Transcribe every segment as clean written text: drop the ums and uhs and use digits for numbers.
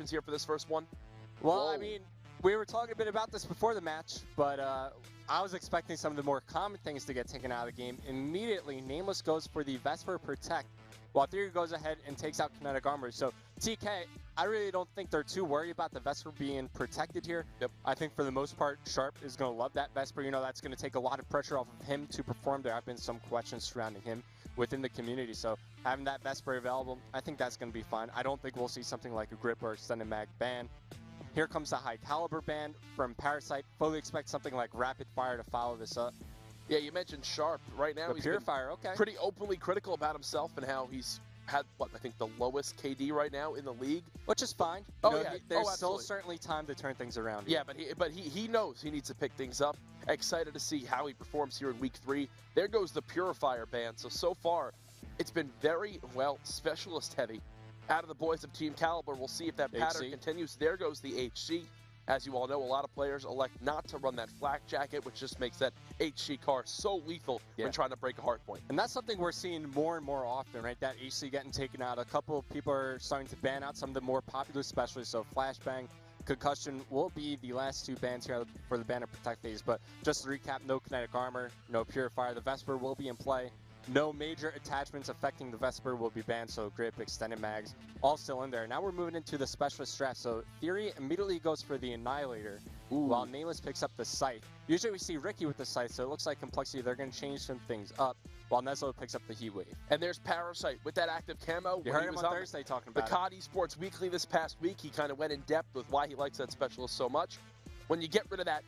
here for this first one? Well, Whoa. I mean, we were talking a bit about this before the match, but I was expecting some of the more common things to get taken out of the game. Immediately, Nameless goes for the Vesper Protect, while Theory goes ahead and takes out Kinetic Armor. So, TK, I really don't think they're too worried about the Vesper being protected here. Yep. I think for the most part, Sharp is going to love that Vesper. You know, that's going to take a lot of pressure off of him to perform. There have been some questions surrounding him within the community. So having that Vesper available, I think that's going to be fine. I don't think we'll see something like a Grip or Extended Mag ban. Here comes the High Kaliber ban from Parasite. Fully expect something like Rapid Fire to follow this up. Yeah, you mentioned Sharp. Right now, he's Purifier, okay. pretty openly critical about himself and how he's had, what, I think the lowest KD right now in the league. Which is fine. Oh, you know, yeah. There's still Absolutely. certainly time to turn things around. Yeah, but he knows he needs to pick things up. Excited to see how he performs here in week 3. There goes the Purifier ban. So far, it's been very, well, specialist heavy. Out of the boys of Team Kaliber, we'll see if that pattern continues. There goes the HC. As you all know, a lot of players elect not to run that flak jacket, which just makes that HC car so lethal when trying to break a hard point. And that's something we're seeing more and more often, right? That HC getting taken out. A couple of people are starting to ban out some of the more popular specialists. So Flashbang, Concussion will be the last 2 bans here for the ban and protect phase. But just to recap, no Kinetic Armor, no Purifier. The Vesper will be in play. No major attachments affecting the Vesper will be banned, so Grip, Extended Mags, all still in there. Now we're moving into the Specialist strat. So Theory immediately goes for the Annihilator, while Nameless picks up the Scythe. Usually we see Ricky with the Scythe, so it looks like Complexity, they're going to change some things up, while Neslo picks up the Heat Wave. And there's Parasite with that active camo. You heard him on Thursday talking about the COD Esports Weekly this past week. He kind of went in depth with why he likes that Specialist so much. When you get rid of that,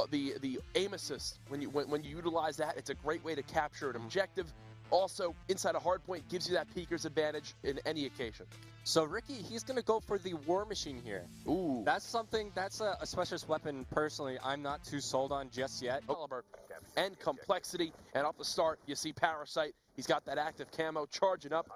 the aim assist, when you utilize that, it's a great way to capture an objective. Also, inside a hardpoint gives you that peeker's advantage in any occasion. So Ricky, he's going to go for the War Machine here. Ooh. That's something, that's a specialist weapon, personally, I'm not too sold on just yet. Kaliber and Complexity, and off the start, you see Parasite. He's got that active camo charging up.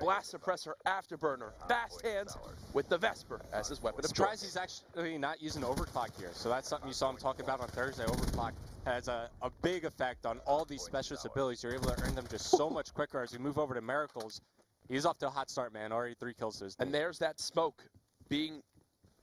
Blast Suppressor, Afterburner, fast hands with the Vesper as his weapon of choice. Surprised he's actually not using Overclock here. So that's something you saw him talking about on Thursday. Overclock has a big effect on all these specialist abilities. You're able to earn them just so much quicker. As we move over to Miracles, he's off to a hot start, man. Already 3 kills to his name. And there's that smoke being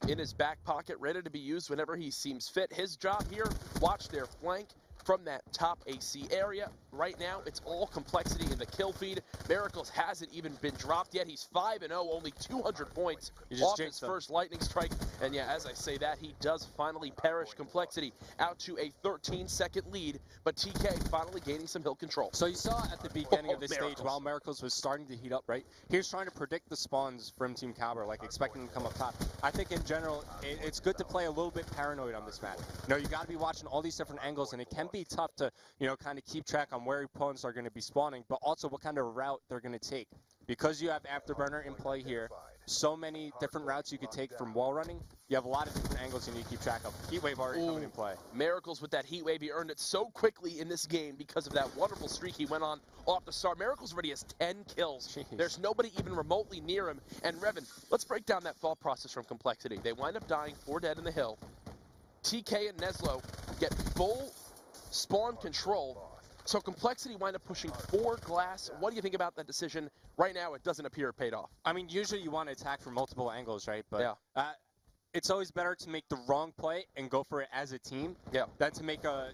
in his back pocket, ready to be used whenever he seems fit. His job here, watch their flank from that top AC area. Right now, it's all Complexity in the kill feed. Miracles hasn't even been dropped yet. He's 5-0, only 200 points off his first lightning strike. And yeah, as I say that, he does finally perish. Complexity out to a 13-second lead, but TK finally gaining some hill control. So you saw at the beginning of this stage, while Miracles was starting to heat up, right? He was trying to predict the spawns from Team Kaliber, like expecting them to come up top. I think in general, it's good to play a little bit paranoid on this map. You know, you got to be watching all these different angles, and it can be tough to, you know, kind of keep track on where opponents are going to be spawning, but also what kind of route they're going to take. Because you have Afterburner in play here, so many different routes you could take from wall running, you have a lot of different angles you need to keep track of. Heat Wave already coming in play. Miracles with that Heat Wave. He earned it so quickly in this game because of that wonderful streak he went on off the start. Miracles already has 10 kills. Jeez. There's nobody even remotely near him. And Revan, let's break down that thought process from Complexity. They wind up dying 4 dead in the hill. TK and Neslo get full spawn control. So Complexity wind up pushing 4 glass. What do you think about that decision? Right now, it doesn't appear it paid off. I mean, usually you want to attack from multiple angles, right? But it's always better to make the wrong play and go for it as a team than to make a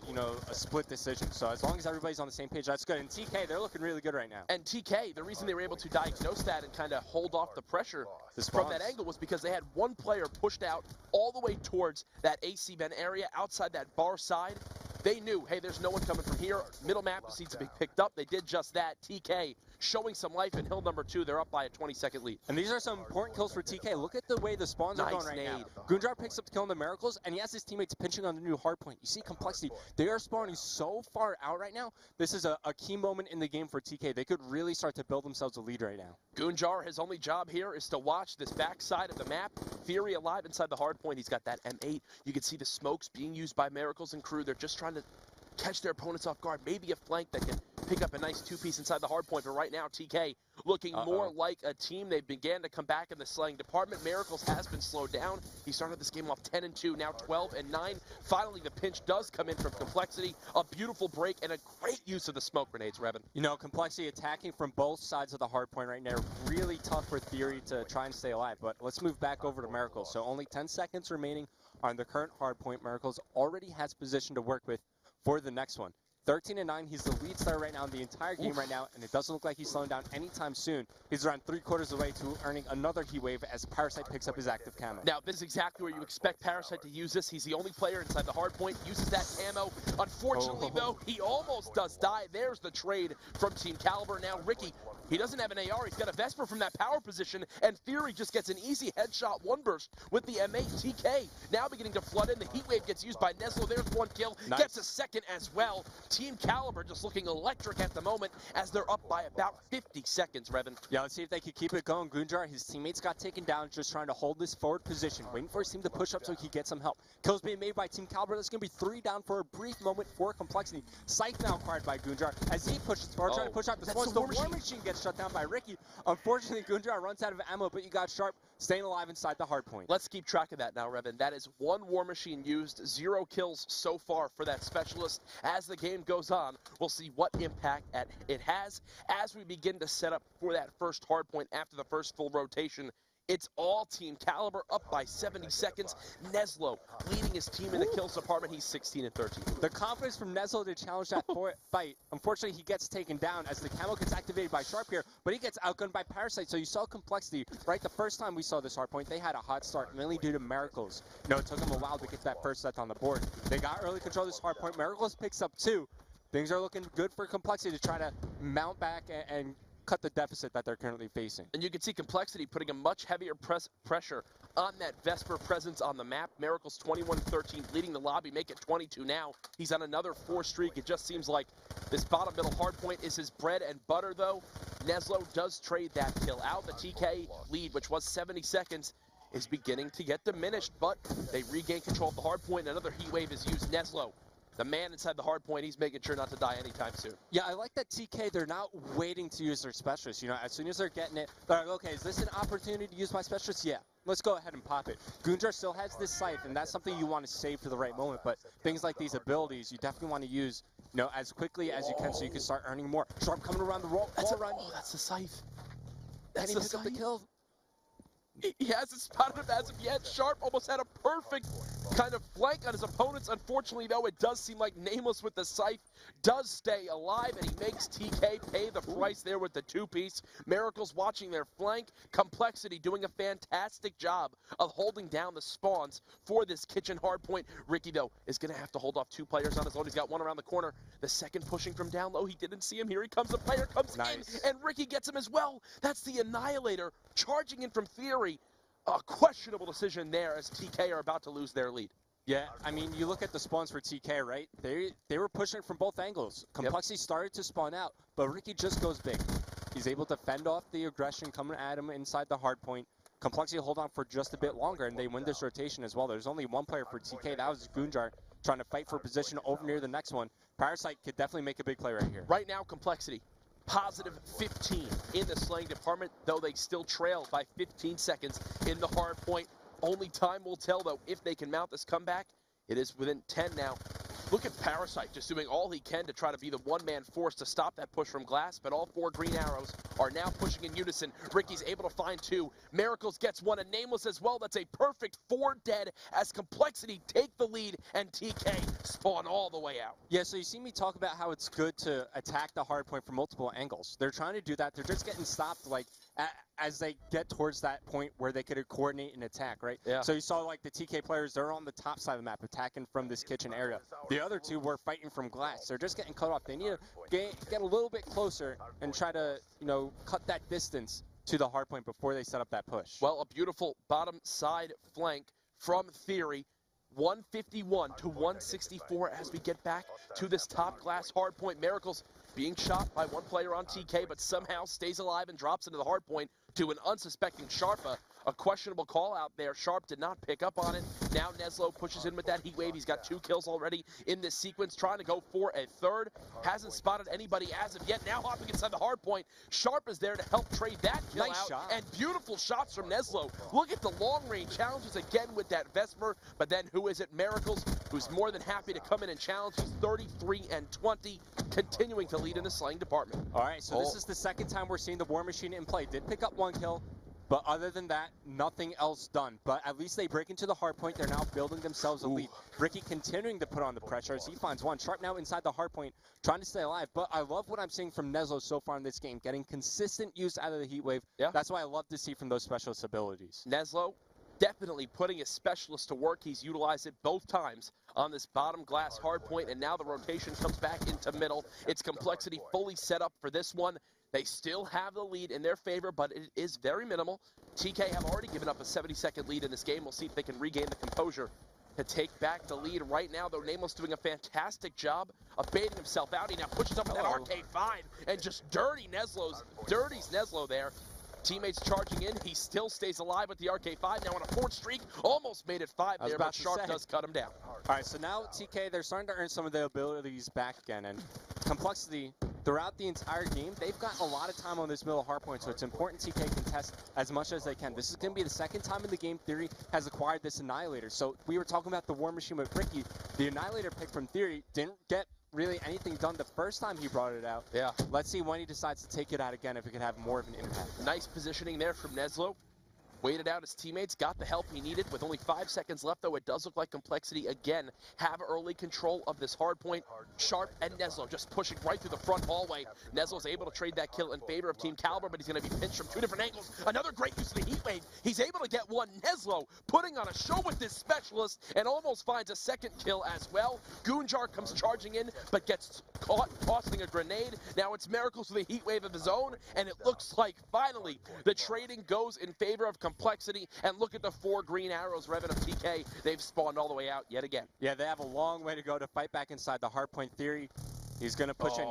split decision. So as long as everybody's on the same page, that's good. And TK, they're looking really good right now. And TK, the reason they were able to diagnose that and kind of hold off the pressure from that angle was because they had one player pushed out all the way towards that AC Ben area outside that bar side. They knew, hey, there's no one coming from here. Middle map just needs to be picked up. They did just that. TK showing some life in hill number 2. They're up by a 20-second lead. And these are some important kills for TK. Look at the way the spawns are going right now. Goonjar picks up the kill on the Miracles, and he has his teammates pinching on the new hardpoint. You see Complexity. They are spawning so far out right now. This is a key moment in the game for TK. They could really start to build themselves a lead right now. Goonjar, his only job here is to watch this backside of the map. Theory alive inside the hardpoint. He's got that M8. You can see the smokes being used by Miracles and crew. They're just trying to catch their opponents off guard. Maybe a flank that can pick up a nice two-piece inside the hard point, but right now TK looking more like a team. They began to come back in the slaying department. Miracles has been slowed down. He started this game off 10-2, now 12-9. Finally, the pinch does come in from Complexity. A beautiful break and a great use of the smoke grenades, Revin. You know, Complexity attacking from both sides of the hard point right now. Really tough for Theory to try and stay alive, but let's move back over to Miracles. So only 10 seconds remaining on the current hard point. Miracles already has position to work with for the next one. 13-9, he's the lead star right now in the entire game right now, and it doesn't look like he's slowing down anytime soon. He's around 3/4 of the way to earning another heat wave as Parasite picks up his active camo. Now, this is exactly where you expect Parasite to use this. He's the only player inside the hard point, uses that camo. Unfortunately, though, he almost does die. There's the trade from Team Kaliber. Now, Ricky, he doesn't have an AR. He's got a Vesper from that power position, and Theory just gets an easy headshot one burst with the M8. TK now beginning to flood in. The heat wave gets used by Neslo. There's one kill. Nice. Gets a second as well. Team Kaliber just looking electric at the moment as they're up by about 50 seconds, Revin. Yeah, let's see if they can keep it going. Gunjar, his teammates got taken down, just trying to hold this forward position, waiting for his team to push up so he gets some help. Kills being made by Team Kaliber. That's going to be 3 down for a brief moment for Complexity. Scythe now acquired by Gunjar as he pushes forward, trying to push out this one. The War Machine gets shut down by Ricky. Unfortunately, Gunjar runs out of ammo, but you got Sharp staying alive inside the hard point. Let's keep track of that now, Revin. That is 1 War Machine used, 0 kills so far for that specialist. As the game goes on, we'll see what impact it has as we begin to set up for that first hard point after the first full rotation. It's all Team Kaliber up by 70 seconds. Neslo leading his team in the kills department. He's 16-13. The confidence from Neslo to challenge that fight. Unfortunately, he gets taken down as the camo gets activated by Sharp here, but he gets outgunned by Parasite. So you saw Complexity, right? The first time we saw this hard point, they had a hot start, mainly due to Miracles. You know, it took them a while to get that first set on the board. They got early control of this hard point. Miracles picks up 2. Things are looking good for Complexity to try to mount back and cut the deficit that they're currently facing. And you can see Complexity putting a much heavier pressure on that Vesper presence on the map. Miracles 21-13 leading the lobby, make it 22 now. He's on another 4 streak. It just seems like this bottom middle hard point is his bread and butter, though. Neslo does trade that kill out. The TK lead, which was 70 seconds, is beginning to get diminished, but they regain control of the hard point. Another heat wave is used. Neslo, the man inside the hard point, he's making sure not to die anytime soon. Yeah, I like that TK, they're not waiting to use their specialist. You know, as soon as they're getting it, they're like, okay, is this an opportunity to use my specialist? Yeah, let's go ahead and pop it. Gunjar still has this Scythe, and that's something you want to save for the right moment, but things like these abilities, you definitely want to use, you know, as quickly as you can so you can start earning more. Sharp coming around the wall run. Oh, that's the Scythe. That's the pick up the kill. He hasn't spotted him as of yet. Sharp almost had a perfect kind of flank on his opponents. Unfortunately, though, it does seem like Nameless with the Scythe does stay alive, and he makes TK pay the price there with the 2-piece. Miracles watching their flank. Complexity doing a fantastic job of holding down the spawns for this kitchen hardpoint. Ricky, though, is going to have to hold off 2 players on his own. He's got one around the corner. The second pushing from down low. He didn't see him. Here he comes. The player comes in, and Ricky gets him as well. That's the Annihilator charging in from Theory. A questionable decision there as TK are about to lose their lead. Yeah, I mean, you look at the spawns for TK, right? They were pushing from both angles. Complexity started to spawn out, but Ricky just goes big. He's able to fend off the aggression coming at him inside the hard point. Complexity hold on for just a bit longer, and they win this rotation as well. There's only 1 player for TK. That was Gunjar trying to fight for position over near the next one. Parasite could definitely make a big play right here. Right now, Complexity, positive 15 in the slaying department, though they still trail by 15 seconds in the hard point. Only time will tell, though, if they can mount this comeback. It is within 10 now. Look at Parasite just doing all he can to try to be the one-man force to stop that push from Glass, but all 4 green arrows are now pushing in unison. Ricky's able to find 2. Miracles gets 1, and Nameless as well. That's a perfect 4 dead as Complexity take the lead, and TK spawn all the way out. Yeah, so you see me talk about how it's good to attack the hard point from multiple angles. They're trying to do that. They're just getting stopped, like, as they get towards that point where they could coordinate and attack, right? Yeah. So you saw, like, the TK players, they're on the top side of the map, attacking from this kitchen area. The other 2 were fighting from Glass. They're just getting cut off. They need to get a little bit closer and try to, you know, cut that distance to the hard point before they set up that push. Well, a beautiful bottom side flank from Theory. 151 to 164 as we get back to this top Glass hard point. Miracles being shot by 1 player on TK, but somehow stays alive and drops into the hard point to an unsuspecting Sharpa. A questionable call out there. Sharp did not pick up on it. Now Neslo pushes in with that heat wave. He's got 2 kills already in this sequence, trying to go for a third. Hasn't spotted anybody as of yet. Now hopping inside the hard point. Sharp is there to help trade that kill Nice out. shot. And beautiful shots from Neslo. Look at the long range challenges again with that Vesper. But then who is it? Miracles, who's more than happy to come in and challenge. He's 33-20, continuing to lead in the slaying department. All right, so this is the second time we're seeing the War Machine in play. Did pick up 1 kill, but other than that, nothing else done. But at least they break into the hard point. They're now building themselves a lead. Ricky continuing to put on the pressure as he finds one. Sharp now inside the hard point, trying to stay alive. But I love what I'm seeing from Neslo so far in this game, getting consistent use out of the heat wave. Yeah. That's why I love to see from those specialist abilities. Neslo definitely putting his specialist to work. He's utilized it both times on this bottom glass hard point, and now the rotation comes back into middle. It's Complexity fully set up for this one. They still have the lead in their favor, but it is very minimal. TK have already given up a 70-second lead in this game. We'll see if they can regain the composure to take back the lead right now, though Nameless doing a fantastic job of baiting himself out. He now pushes up with that RK5 and just dirties Neslo there. Teammates charging in. He still stays alive with the RK5. Now on a 4th streak. Almost made it 5 there, but Sharp does cut him down. All right, so now TK, they're starting to earn some of their abilities back again. And Complexity, throughout the entire game, they've got a lot of time on this middle hard point, so it's important TK can test as much as they can. This is going to be the second time in the game Theory has acquired this Annihilator. So we were talking about the War Machine with Ricky. The Annihilator pick from Theory didn't get really anything done the first time he brought it out. Yeah. Let's see when he decides to take it out again, if it can have more of an impact. Nice positioning there from Neslo. Waited out his teammates, got the help he needed. With only 5 seconds left, though, it does look like Complexity, again, have early control of this hard point. Sharp and Neslo just pushing right through the front hallway. Neslo's able to trade that kill in favor of Team Kaliber, but he's going to be pinched from 2 different angles. Another great use of the heat wave. He's able to get one. Neslo putting on a show with this specialist and almost finds a 2nd kill as well. Goonjar comes charging in, but gets caught tossing a grenade. Now it's Miracles with a heat wave of his own, and it looks like finally the trading goes in favor of Complexity. And look at the 4 green arrows revving of TK. They've spawned all the way out yet again. Yeah, they have a long way to go to fight back inside the hardpoint Theory. He's going to push in.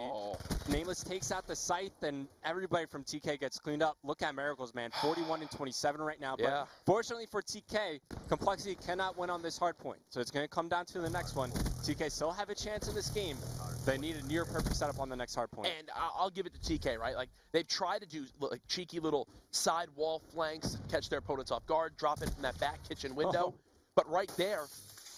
Nameless takes out the scythe, and everybody from TK gets cleaned up. Look at Miracles, man. 41-27 right now. But yeah. Fortunately for TK, Complexity cannot win on this hardpoint. So it's going to come down to the next one. TK still have a chance in this game. They need a near perfect setup on the next hardpoint. And I'll give it to TK, right? Like, they've tried to do like cheeky little side wall flanks, catch their opponents off guard, drop it from that back kitchen window. But right there,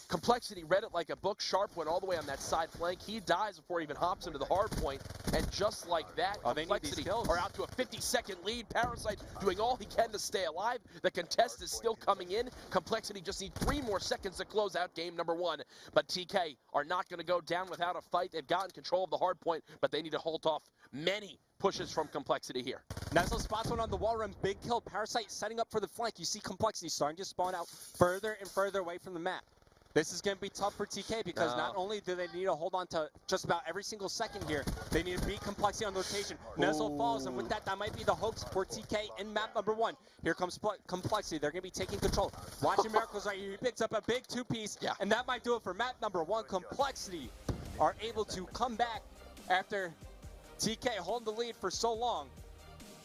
Complexity read it like a book. Sharp went all the way on that side flank. He dies before he even hops into the hard point. And just like that, Complexity are out to a 50-second lead. Parasite doing all he can to stay alive. The contest is still coming in. Complexity just need 3 more seconds to close out game number 1. But TK are not going to go down without a fight. They've gotten control of the hard point, but they need to hold off many pushes from Complexity here. Neslo spots one on the wall run. Big kill. Parasite setting up for the flank. You see Complexity starting to spawn out further and further away from the map. This is going to be tough for TK because not only do they need to hold on to just about every single second here, they need to beat Complexity on rotation. Neslo falls, and with that, that might be the hopes for TK in map number 1. Here comes Complexity. They're going to be taking control. Watching Miracles right here. He picks up a big 2-piece, and that might do it for map number 1. Complexity are able to come back after TK holding the lead for so long.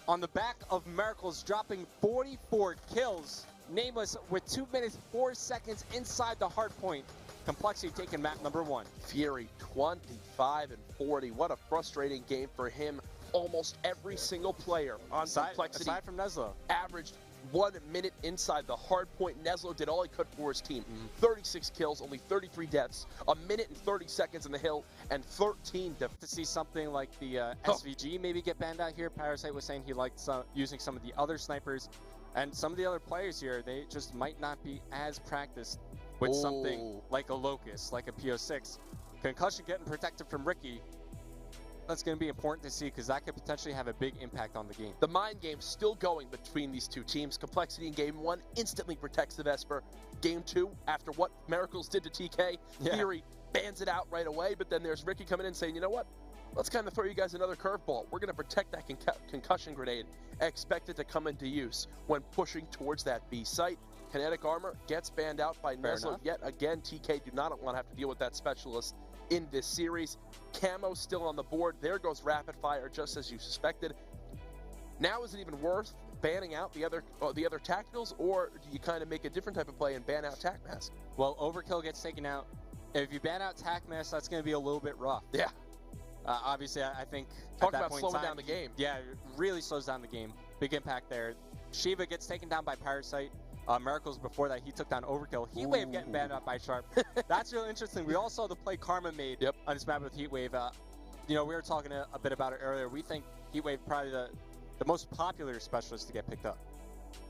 On the back of Miracles, dropping 44 kills. Nameless with 2 minutes 4 seconds inside the hard point. Complexity taking map number 1. Fury 25-40. What a frustrating game for him. Almost every single player on Complexity, aside from Neslo, averaged 1 minute inside the hard point. Neslo did all he could for his team. 36 kills, only 33 deaths, 1 minute and 30 seconds in the hill, and 13 deaths. To see something like the SVG maybe get banned out here. Parasite was saying he liked using some of the other snipers. And some of the other players here, they just might not be as practiced with something like a Locust, like a PO6. Concussion getting protected from Ricky. That's going to be important to see because that could potentially have a big impact on the game. The mind game still going between these 2 teams. Complexity in game 1 instantly protects the Vesper. Game 2, after what Miracles did to TK, Theory bans it out right away. But then there's Ricky coming in saying, you know what? Let's kind of throw you guys another curveball. We're going to protect that concussion grenade. Expect it to come into use when pushing towards that B site. Kinetic armor gets banned out by Neslo. Yet again, TK do not want to have to deal with that specialist in this series. Camo still on the board. There goes rapid fire, just as you suspected. Now is it even worth banning out the other tacticals, or do you kind of make a different type of play and ban out tac mask? Well, overkill gets taken out. If you ban out tac mask, that's going to be a little bit rough. Yeah. Obviously, I think Talk at that about point slowing in time, down the game. Yeah, it really slows down the game. Big impact there. Shiva gets taken down by Parasite. Miracles before that, he took down Overkill. Heatwave getting banned out by Sharp. That's really interesting. We all saw the play Karma made on this map with Heatwave. We were talking a bit about it earlier. We think Heatwave probably the most popular specialist to get picked up.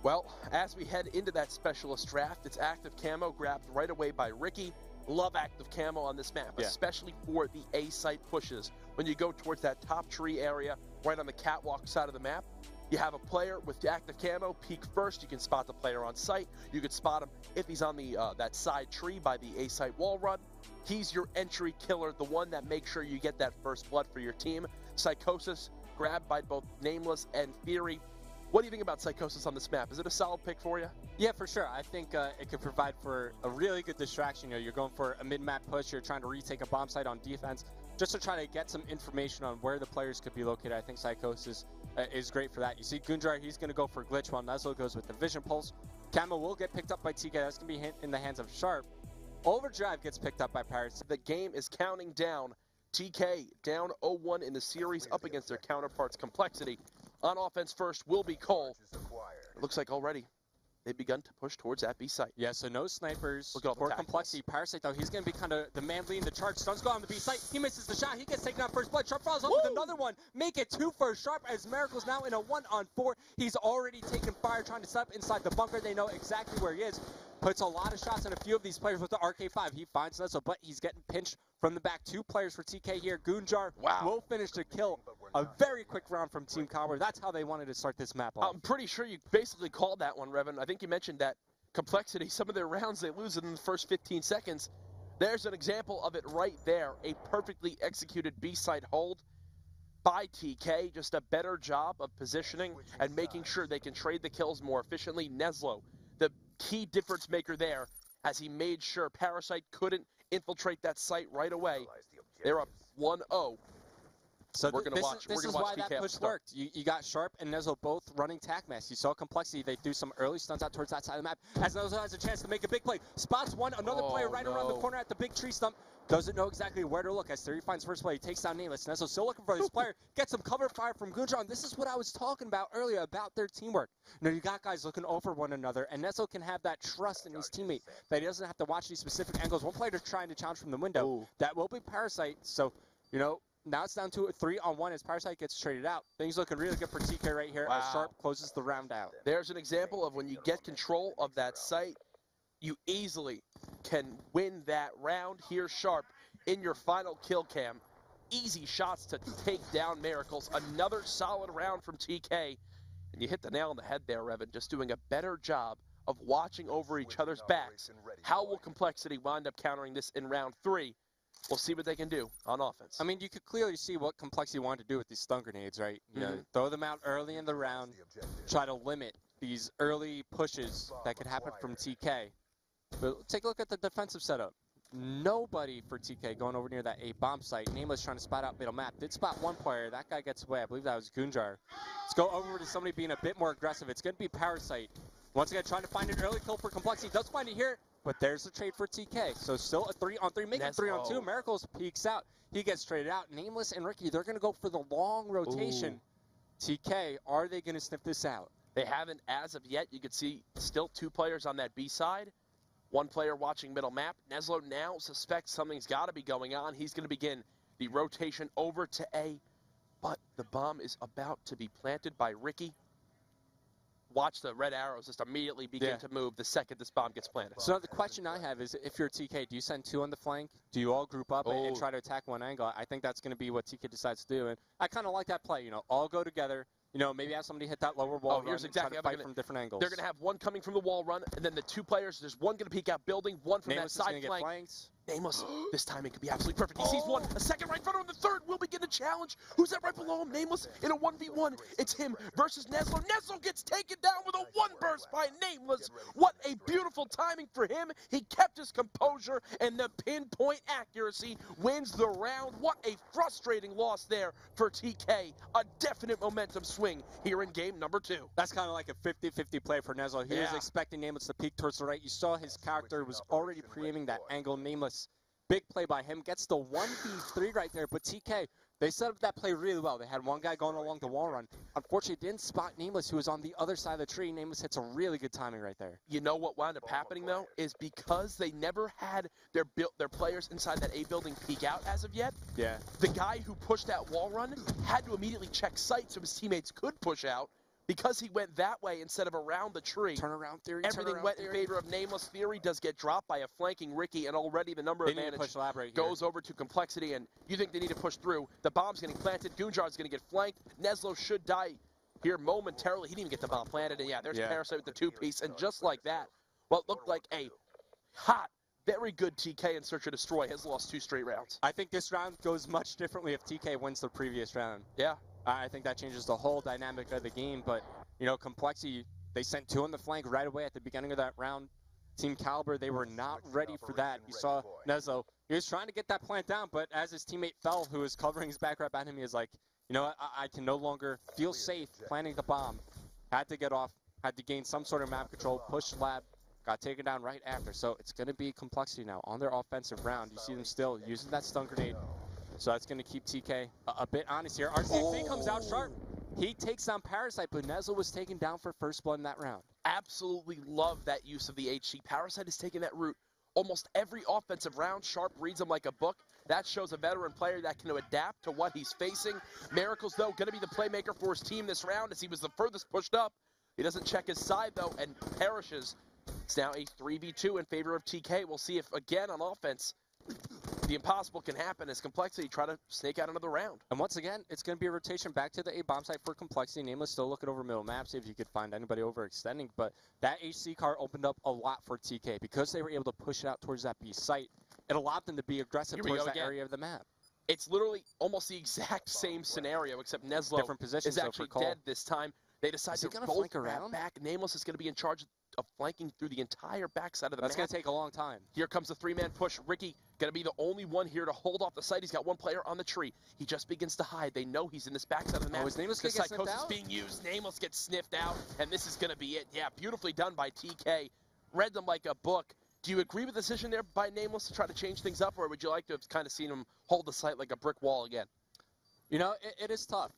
Well, as we head into that specialist draft, it's active camo grabbed right away by Ricky. Love active camo on this map, especially for the A site pushes. When you go towards that top tree area, right on the catwalk side of the map, you have a player with the active camo, peek first, you can spot the player on site. You can spot him if he's on the that side tree by the A site wall run. He's your entry killer, the one that makes sure you get that first blood for your team. Psychosis, grabbed by both Nameless and Theory. What do you think about Psychosis on this map? Is it a solid pick for you? Yeah, for sure. I think it could provide for a really good distraction. You're going for a mid-map push. You're trying to retake a bomb site on defense just to try to get some information on where the players could be located. I think Psychosis is great for that. You see Gunjar, he's going to go for Glitch while Nezlo goes with the Vision Pulse. Camo will get picked up by TK. That's going to be in the hands of Sharp. Overdrive gets picked up by Pirates. The game is counting down. TK down 0-1 in the series up against their counterparts Complexity. On offense first will be Cole. It looks like already they've begun to push towards that B site. Yeah, so no snipers for Complexity. Parasite, though, he's going to be kind of the man leading the charge. Stuns go on the B site. He misses the shot. He gets taken out first blood. Sharp follows up with another one. Make it 2 for Sharp as Miracle's now in a 1-on-4. He's already taken fire trying to set up inside the bunker. They know exactly where he is. Puts a lot of shots on a few of these players with the RK5. He finds Nezzo, but he's getting pinched from the back. 2 players for TK here. Gunjar will finish the kill. A very quick round from Team Kaliber. That's how they wanted to start this map off. I'm pretty sure you basically called that one, Revan. I think you mentioned that Complexity, some of their rounds, they lose in the first 15 seconds. There's an example of it right there. A perfectly executed B-side hold by TK. Just a better job of positioning and making sure they can trade the kills more efficiently. Nezlo, the key difference maker there, as he made sure Parasite couldn't infiltrate that site right away. They're up 1-0. So we're going to watch. This is why that push worked. You got Sharp and Nezzo both running tac mask. You saw Complexity. They threw some early stunts out towards that side of the map. As Nezzo has a chance to make a big play. Spots one. Another player right around the corner at the big tree stump. Doesn't know exactly where to look. As Theory finds first play, he takes down Nameless. Nezzo still looking for this player. Gets some cover fire from Gunjar. This is what I was talking about earlier about their teamwork. You got guys looking over one another, and Nezzo can have that trust in his teammate that he doesn't have to watch these specific angles. One player trying to challenge from the window. That will be Parasite. So, now it's down to a 3-on-1 as Parasite gets traded out. Things looking really good for TK right here as Sharp closes the round out. There's an example of when you get control of that site, you easily can win that round. Here's Sharp in your final kill cam. Easy shots to take down Miracles. Another solid round from TK. And you hit the nail on the head there, Revan. Just doing a better job of watching over each other's backs. How will Complexity wind up countering this in round 3? We'll see what they can do on offense. I mean, you could clearly see what Complexity wanted to do with these stun grenades, right? Throw them out early in the round, try to limit these early pushes that could happen from TK. But take a look at the defensive setup. Nobody for TK going over near that A bomb site. Nameless trying to spot out middle map. Did spot one player. That guy gets away. I believe that was Gunjar. Let's go over to somebody being a bit more aggressive. It's going to be Parasite. Once again, trying to find an early kill for Complexity. Does find it here, but there's the trade for TK. So still a 3-on-3, making 3-on-2. Miracles peeks out. He gets traded out. Nameless and Ricky, they're going to go for the long rotation. TK, are they going to sniff this out? They haven't as of yet. You can see still 2 players on that B side. 1 player watching middle map. Nezlo now suspects something's got to be going on. He's going to begin the rotation over to A, but the bomb is about to be planted by Ricky. Watch the red arrows just immediately begin to move the second this bomb gets planted. So the question I have is, if you're TK, do you send 2 on the flank? Do you all group up and try to attack one angle? I think that's going to be what TK decides to do, and I kind of like that play. All go together. Maybe have somebody hit that lower wall run here's exactly and try to fight from different angles. They're going to have one coming from the wall run, and then the 2 players, there's one going to peek out building, one from that side flank. Nameless, this timing could be absolutely perfect. He sees one, a second right in front of him, the third will begin to challenge. Who's that right below him? Nameless in a 1v1. It's him versus Neslo. Neslo gets taken down with a one burst by Nameless. What a beautiful timing for him. He kept his composure, and the pinpoint accuracy wins the round. What a frustrating loss there for TK. A definite momentum swing here in game number 2. That's kind of like a 50-50 play for Neslo. He was expecting Nameless to peek towards the right. You saw his character was already pre-aiming that angle. Nameless, big play by him, gets the 1v3 right there, but TK, they set up that play really well. They had one guy going along the wall run. Unfortunately, didn't spot Nameless, who was on the other side of the tree. Nameless hits a really good timing right there. You know what wound up happening, though, is because they never had their players inside that A building peek out as of yet. Yeah. The guy who pushed that wall run had to immediately check sight so his teammates could push out. Because he went that way instead of around the tree, Turnaround theory. everything went in favor of Nameless. Theory does get dropped by a flanking Ricky, and already the number advantage goes over to Complexity, and you think they need to push through. The bomb's getting planted. Goonjar's going to get flanked. Neslo should die here momentarily. He didn't even get the bomb planted, and there's Parasite with the two-piece, and just like that, what looked like a hot, very good TK in Search and Destroy has lost 2 straight rounds. I think this round goes much differently if TK wins the previous round. Yeah. I think that changes the whole dynamic of the game, but, you know, Complexity, they sent 2 on the flank right away at the beginning of that round. Team Kaliber, they were not ready for that. You saw Neslo, he was trying to get that plant down, but as his teammate fell, who was covering his back right behind him, he was like, you know what, I can no longer feel safe planting the bomb. Had to get off, had to gain some sort of map control, push lab, got taken down right after. So it's going to be Complexity now on their offensive round. You see them still using that stun grenade. So that's going to keep TK a bit honest here. RCXD comes out sharp. He takes down Parasite, but Neslo was taken down for first blood in that round. Absolutely love that use of the HC. Parasite has taken that route almost every offensive round. Sharp reads him like a book. That shows a veteran player that can adapt to what he's facing. Miracles, though, going to be the playmaker for his team this round as he was the furthest pushed up. He doesn't check his side, though, and perishes. It's now a 3v2 in favor of TK. We'll see if, again, on offense, the impossible can happen as Complexity try to snake out another round. And once again, it's going to be a rotation back to the A bomb site for Complexity. Nameless still looking over middle map, see if you could find anybody overextending. But that HC car opened up a lot for TK because they were able to push it out towards that B site. It allowed them to be aggressive towards that area of the map. It's literally almost the exact same scenario, except Neslo is actually dead this time. They decide to both grab back. Nameless is going to be in charge of flanking through the entire backside of the map. That's going to take a long time. Here comes the 3-man push. Ricky going to be the only one here to hold off the site. He's got one player on the tree. He just begins to hide. They know he's in this backside of the map. Oh, is Nameless the going to get sniffed psychosis out? being used. Nameless gets sniffed out, and this is going to be it. Yeah, beautifully done by TK. Read them like a book. Do you agree with the decision there by Nameless to try to change things up, or would you like to have kind of seen him hold the site like a brick wall again? You know, it is tough.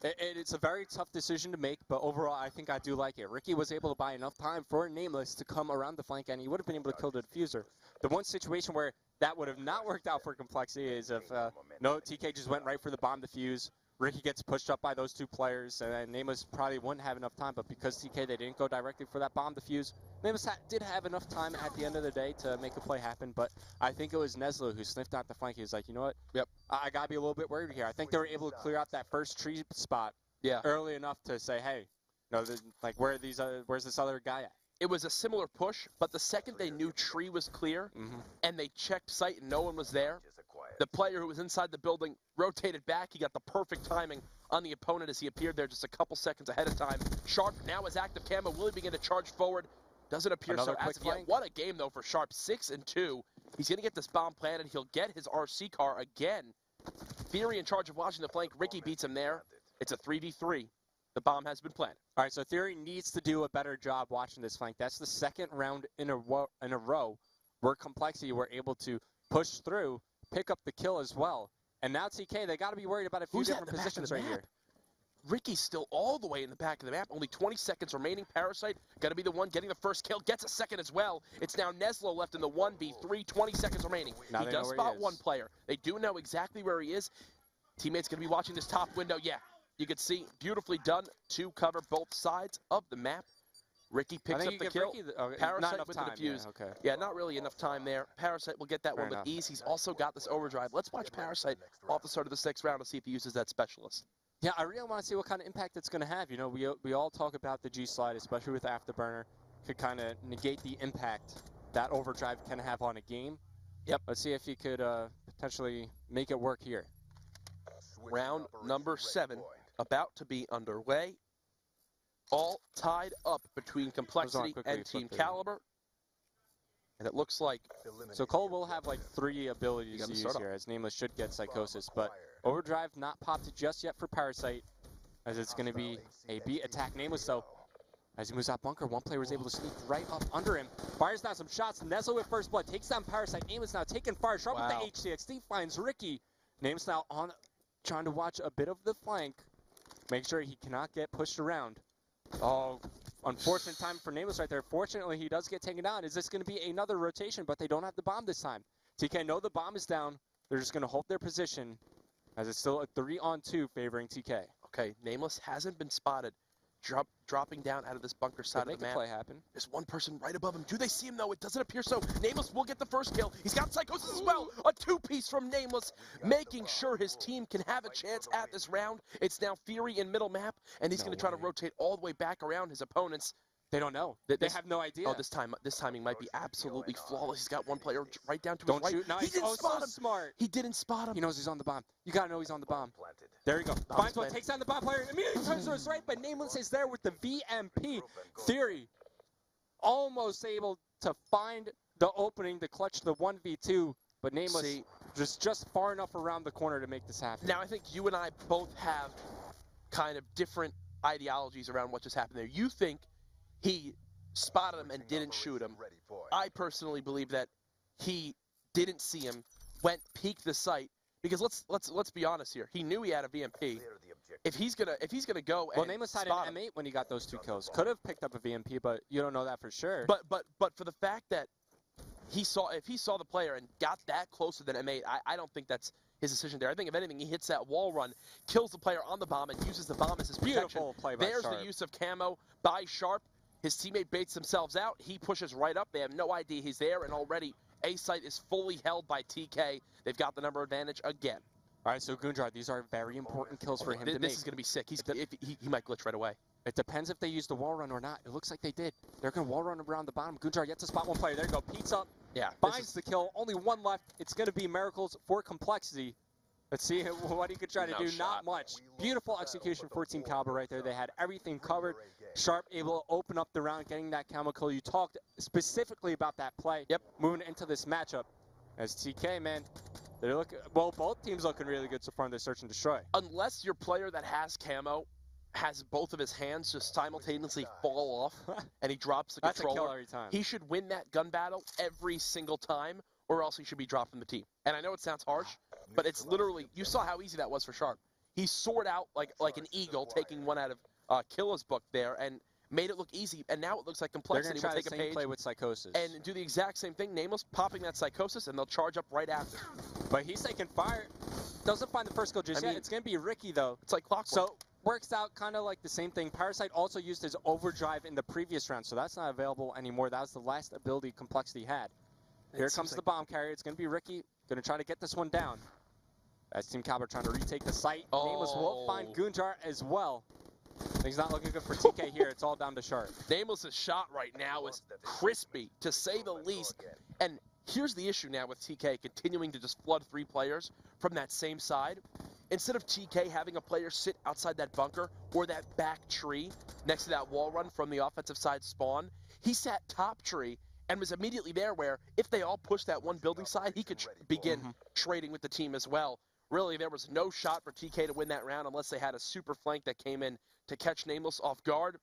It's a very tough decision to make, but overall, I think I do like it. Ricky was able to buy enough time for Nameless to come around the flank, and he would have been able to kill the diffuser. The one situation where that would have not worked out for Complexity is if TK just went right for the bomb defuse. Ricky gets pushed up by those 2 players, and Nameless probably wouldn't have enough time, but because TK, they didn't go directly for that bomb defuse, Nameless did have enough time at the end of the day to make a play happen, but I think it was Neslo who sniffed out the flank. He was like, you know what? Yep. I got to be a little bit worried here. I think they were able to clear out that first tree spot early enough to say, hey, like, where's this other guy at? It was a similar push, but the second they knew tree was clear and they checked site and no one was there, the player who was inside the building rotated back. He got the perfect timing on the opponent as he appeared there just a couple seconds ahead of time. Sharp now is active camo. Will he begin to charge forward? Doesn't appear so as of yet. What a game, though, for Sharp. 6-2. He's going to get this bomb planted. He'll get his RC car again. Theory in charge of watching the flank. Ricky beats him there. It's a 3v3. The bomb has been planted. All right, so Theory needs to do a better job watching this flank. That's the second round in a row where Complexity were able to push through, pick up the kill as well. And now TK, they got to be worried about a few different positions right here. Ricky's still all the way in the back of the map. Only 20 seconds remaining. Parasite got to be the one getting the first kill. Gets a second as well. It's now Neslo left in the 1v3. 20 seconds remaining. He does spot one player. They do know exactly where he is. Teammates going to be watching this top window. Yeah, you can see beautifully done to cover both sides of the map. Ricky picks up the kill. Parasite with the defuse. Yeah, not really enough time there. Parasite will get that one with ease. He's also got this overdrive. Let's watch Parasite off the start of the 6th round to see if he uses that specialist. Yeah, I really want to see what kind of impact it's going to have. You know, we all talk about the G slide, especially with Afterburner, could kind of negate the impact that overdrive can have on a game. Yep. Let's see if he could potentially make it work here. Round number 7 about to be underway. All tied up between Complexity and Team Kaliber. And it looks like... So Cole will have like 3 abilities to use here, as Nameless should get Psychosis. But Overdrive not popped just yet for Parasite, as it's going to be a beat attack. Nameless, though, as he moves out bunker, one player was able to sneak right up under him. Fires down some shots. Nestle with first blood. Takes down Parasite. Nameless now taking fire. Sharp with the HCXD. Finds Ricky. Nameless now on, trying to watch a bit of the flank. Make sure he cannot get pushed around. Oh, unfortunate time for Nameless right there. Fortunately, he does get taken down. Is this going to be another rotation? But they don't have the bomb this time. TK know the bomb is down. They're just going to hold their position, as it's still a 3-on-2 favoring TK. Okay, Nameless hasn't been spotted. Dropping down out of this bunker side of the map. Make the play happen. There's one person right above him. Do they see him, though? It doesn't appear so. Nameless will get the first kill. He's got Psychosis as well. A 2-piece from Nameless, making sure his team can have a chance at this round. It's now Theory in middle map, and he's going to try to rotate all the way back around his opponents. They don't know. They have no idea. Oh, this timing might be absolutely flawless. He's got one player right down to his right. Shoot. Nice. He didn't spot him. Smart. He didn't spot him. He knows he's on the bomb. You got to know he's on the bomb. There you go. Finds one, takes down the bomb player, immediately turns to his right, but Nameless is there with the VMP. Theory almost able to find the opening to clutch the 1v2, but Nameless just far enough around the corner to make this happen. Now, I think you and I both have kind of different ideologies around what just happened there. You think he spotted him and didn't shoot him. I personally believe that he didn't see him, went peeked the site, because let's be honest here. He knew he had a VMP. If he's gonna go and Nameless had an M8 when he got those 2 kills. Could have picked up a VMP, but you don't know that for sure. But for the fact that if he saw the player and got that closer than M8, I don't think that's his decision there. I think if anything, he hits that wall run, kills the player on the bomb, and uses the bomb as his protection. Beautiful play by There's Sharp. the use of camo by Sharp. His teammate baits themselves out. He pushes right up. They have no idea he's there, and already A site is fully held by TK. They've got the number advantage again. All right, so Gunjar, these are very important kills for him to make. This is going to be sick. He might glitch right away. It depends if they use the wall run or not. It looks like they did. They're going to wall run around the bottom. Gunjar yet to spot one player. There you go. Pete's up. Yeah. Finds the kill. Only one left. It's going to be Miracles for Complexity. Let's see what he could try to do. Not much. Beautiful execution for Team Kaliber right there. They had everything covered. Sharp able to open up the round, getting that camo kill. You talked specifically about that play. Yep. Moving into this matchup. As TK, man, they're looking, well, both teams looking really good so far in their search and destroy. Unless your player that has camo has both of his hands just simultaneously fall off and he drops the controller. That's a kill every time. He should win that gun battle every single time, or else he should be dropped from the team. And I know it sounds harsh, but it's literally, you saw how easy that was for Sharp. He soared out like an eagle, taking one out of Killa's book there, and made it look easy. And now it looks like Complexity will take a page play with Psychosis and do the exact same thing. Nameless popping that Psychosis, and they'll charge up right after. But he's taking fire. Doesn't find the first kill just yet. It's going to be Ricky, though. It's like clockwork. So works out kind of like the same thing. Parasite also used his overdrive in the previous round, so that's not available anymore. That was the last ability Complexity had. Here comes the bomb carrier. It's going to be Ricky. Going to try to get this one down. As Team Kaliber trying to retake the site. Nameless will find Gunjar as well. Things not looking good for TK here. It's all down to Sharp. Nameless' shot right now is crispy, to say the least. And here's the issue now with TK continuing to just flood 3 players from that same side. Instead of TK having a player sit outside that bunker or that back tree next to that wall run from the offensive side spawn, he sat top tree and was immediately there where if they all pushed that one building side, he could begin trading with the team as well. Really, there was no shot for TK to win that round unless they had a super flank that came in to catch Nameless off guard.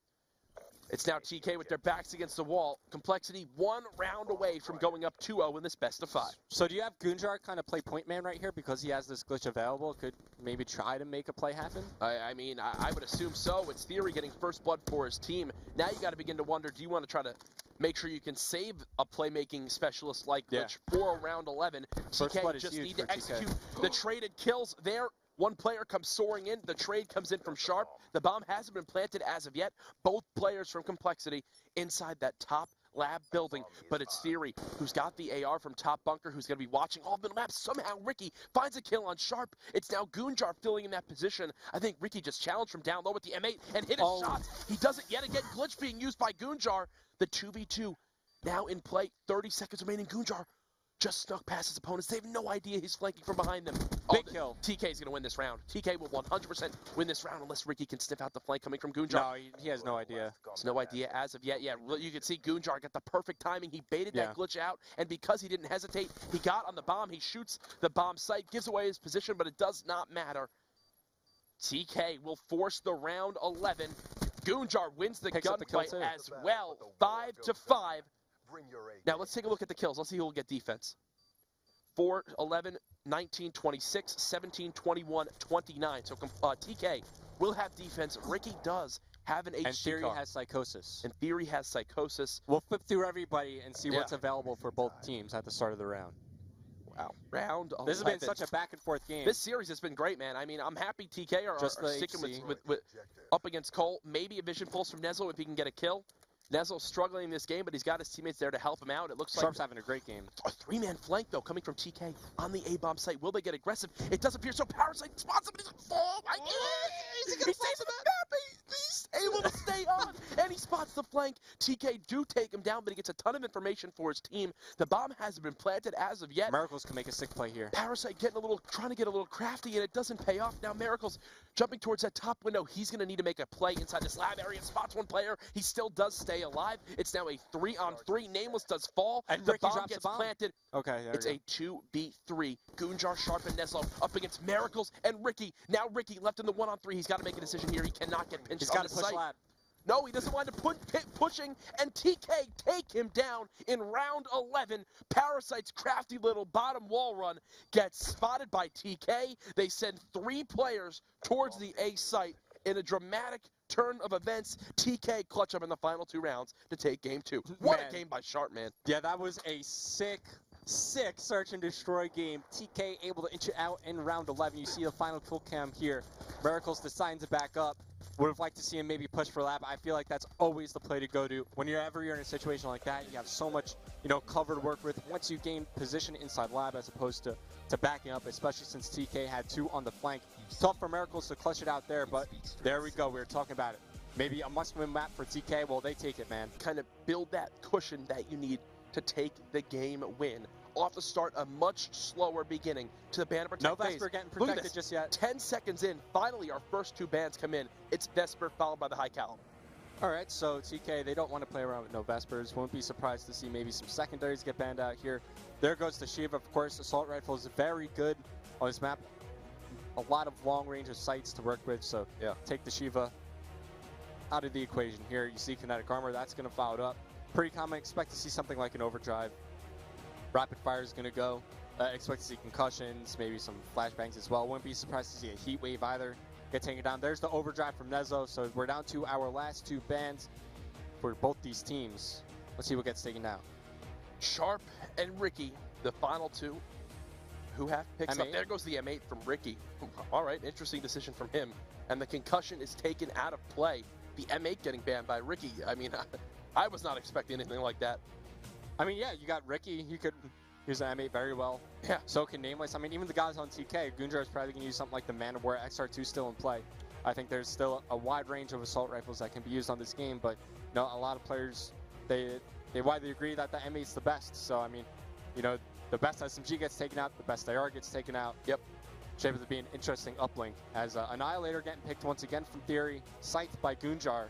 It's now TK with their backs against the wall. Complexity 1 round away from going up 2-0 in this best of 5. So do you have Gunjar kind of play point man right here because he has this glitch available? Could maybe try to make a play happen? I mean, I would assume so. It's Theory getting first blood for his team. Now you got to begin to wonder, do you want to try to make sure you can save a playmaking specialist like Glitch for round 11? TK just need to execute the traded kills there. One player comes soaring in. The trade comes in from Sharp. The bomb hasn't been planted as of yet. Both players from Complexity inside that top lab building. But it's Theory who's got the AR from top bunker, who's going to be watching all the maps. Somehow Ricky finds a kill on Sharp. It's now Gunjar filling in that position. I think Ricky just challenged from down low with the M8 and hit his shots. He does it yet again. Glitch being used by Gunjar. The 2v2 now in play. 30 seconds remaining. Gunjar just snuck past his opponents. They have no idea he's flanking from behind them. Big kill. TK's going to win this round. TK will 100% win this round unless Ricky can sniff out the flank coming from Gunjar. No, he has no idea. There's no idea as of yet. Yeah, you can see Gunjar got the perfect timing. He baited that glitch out, and because he didn't hesitate, he got on the bomb. He shoots the bomb site, gives away his position, but it does not matter. TK will force the round 11. Gunjar wins the gunfight as well, 5-5. Now let's take a look at the kills. Let's see who will get defense. 4, 11, 19, 26, 17, 21, 29. So TK will have defense. Ricky does have an HC And Theory car. has Psychosis. And Theory has Psychosis. We'll flip through everybody and see what's available for both teams at the start of the round. Wow. Round 11. This has been such a back-and-forth game. This series has been great, man. I mean, I'm happy TK are sticking with up against Cole. Maybe a vision pulse from Nezlo if he can get a kill. Nezlo's struggling in this game, but he's got his teammates there to help him out. It looks Sharp's like having a great game. A 3-man flank, though, coming from TK on the A-bomb site. Will they get aggressive? It does appear so. Parasite spots him, and he's like, oh, my God. He saves him. He's able to stay on, and he spots the flank. TK do take him down, but he gets a ton of information for his team. The bomb hasn't been planted as of yet. Miracles can make a sick play here. Parasite trying to get a little crafty, and it doesn't pay off. Now Miracles jumping towards that top window. He's going to need to make a play inside this lab area. Spots one player. He still does stay alive. It's now a 3-on-3. Nameless does fall. And the Ricky bomb drops gets the bomb. planted. Okay, It's a 2v3. Gunjar, Sharp, and Nezlo up against Miracles and Ricky. Now Ricky left in the 1-on-3. He's got to make a decision here. He cannot get pinched. He's got to push lab. No, he doesn't want to pushing, and TK take him down in round 11. Parasite's crafty little bottom wall run gets spotted by TK. They send 3 players towards the A site. In a dramatic turn of events, TK clutch up in the final 2 rounds to take game 2. What a game by Sharp, man. Yeah, that was a sick search and destroy game. TK able to inch it out in round 11. You see the final kill cam here. Miracles deciding to back up. Would have liked to see him maybe push for lab. I feel like that's always the play to go to. Whenever you're in a situation like that, you have so much, cover to work with. Once you gain position inside lab as opposed to backing up, especially since TK had 2 on the flank. Tough for Miracles to clutch it out there, but there we go. We were talking about it. Maybe a must-win map for TK. Well, they take it, man. Kind of build that cushion that you need to take the game win. Off the start, a much slower beginning to the ban protect No phase. Vesper getting protected just yet. 10 seconds in, finally our first 2 bans come in. It's Vesper followed by the high caliber. All right, so TK, they don't want to play around with no Vespers. Won't be surprised to see maybe some secondaries get banned out here. There goes the Shiva, of course. Assault rifle is very good on this map. A lot of long range of sights to work with, so take the Shiva out of the equation here. You see kinetic armor, that's going to follow it up. Pretty common, expect to see something like an overdrive. Rapid fire is going to go. Expect to see concussions, maybe some flashbangs as well. Wouldn't be surprised to see a heat wave either get taken down. There's the overdrive from Nezlo, so we're down to our last 2 bans for both these teams. Let's see what gets taken down. Sharp and Ricky, the final 2. Who have picks M8. up? There goes the M8 from Ricky. All right, interesting decision from him. And the concussion is taken out of play. The M8 getting banned by Ricky. I mean, I was not expecting anything like that. I mean, yeah, you got Ricky. He could use the M8 very well. Yeah. So can Nameless. I mean, even the guys on TK, Gunjar is probably going to use something like the Man of War XR2 still in play. I think there's still a wide range of assault rifles that can be used on this game, but a lot of players, they widely agree that the M8 is the best. So, I mean, the best SMG gets taken out, the best AR gets taken out. Yep. Shaped to be an interesting uplink as Annihilator getting picked once again from Theory, scythed by Gunjar.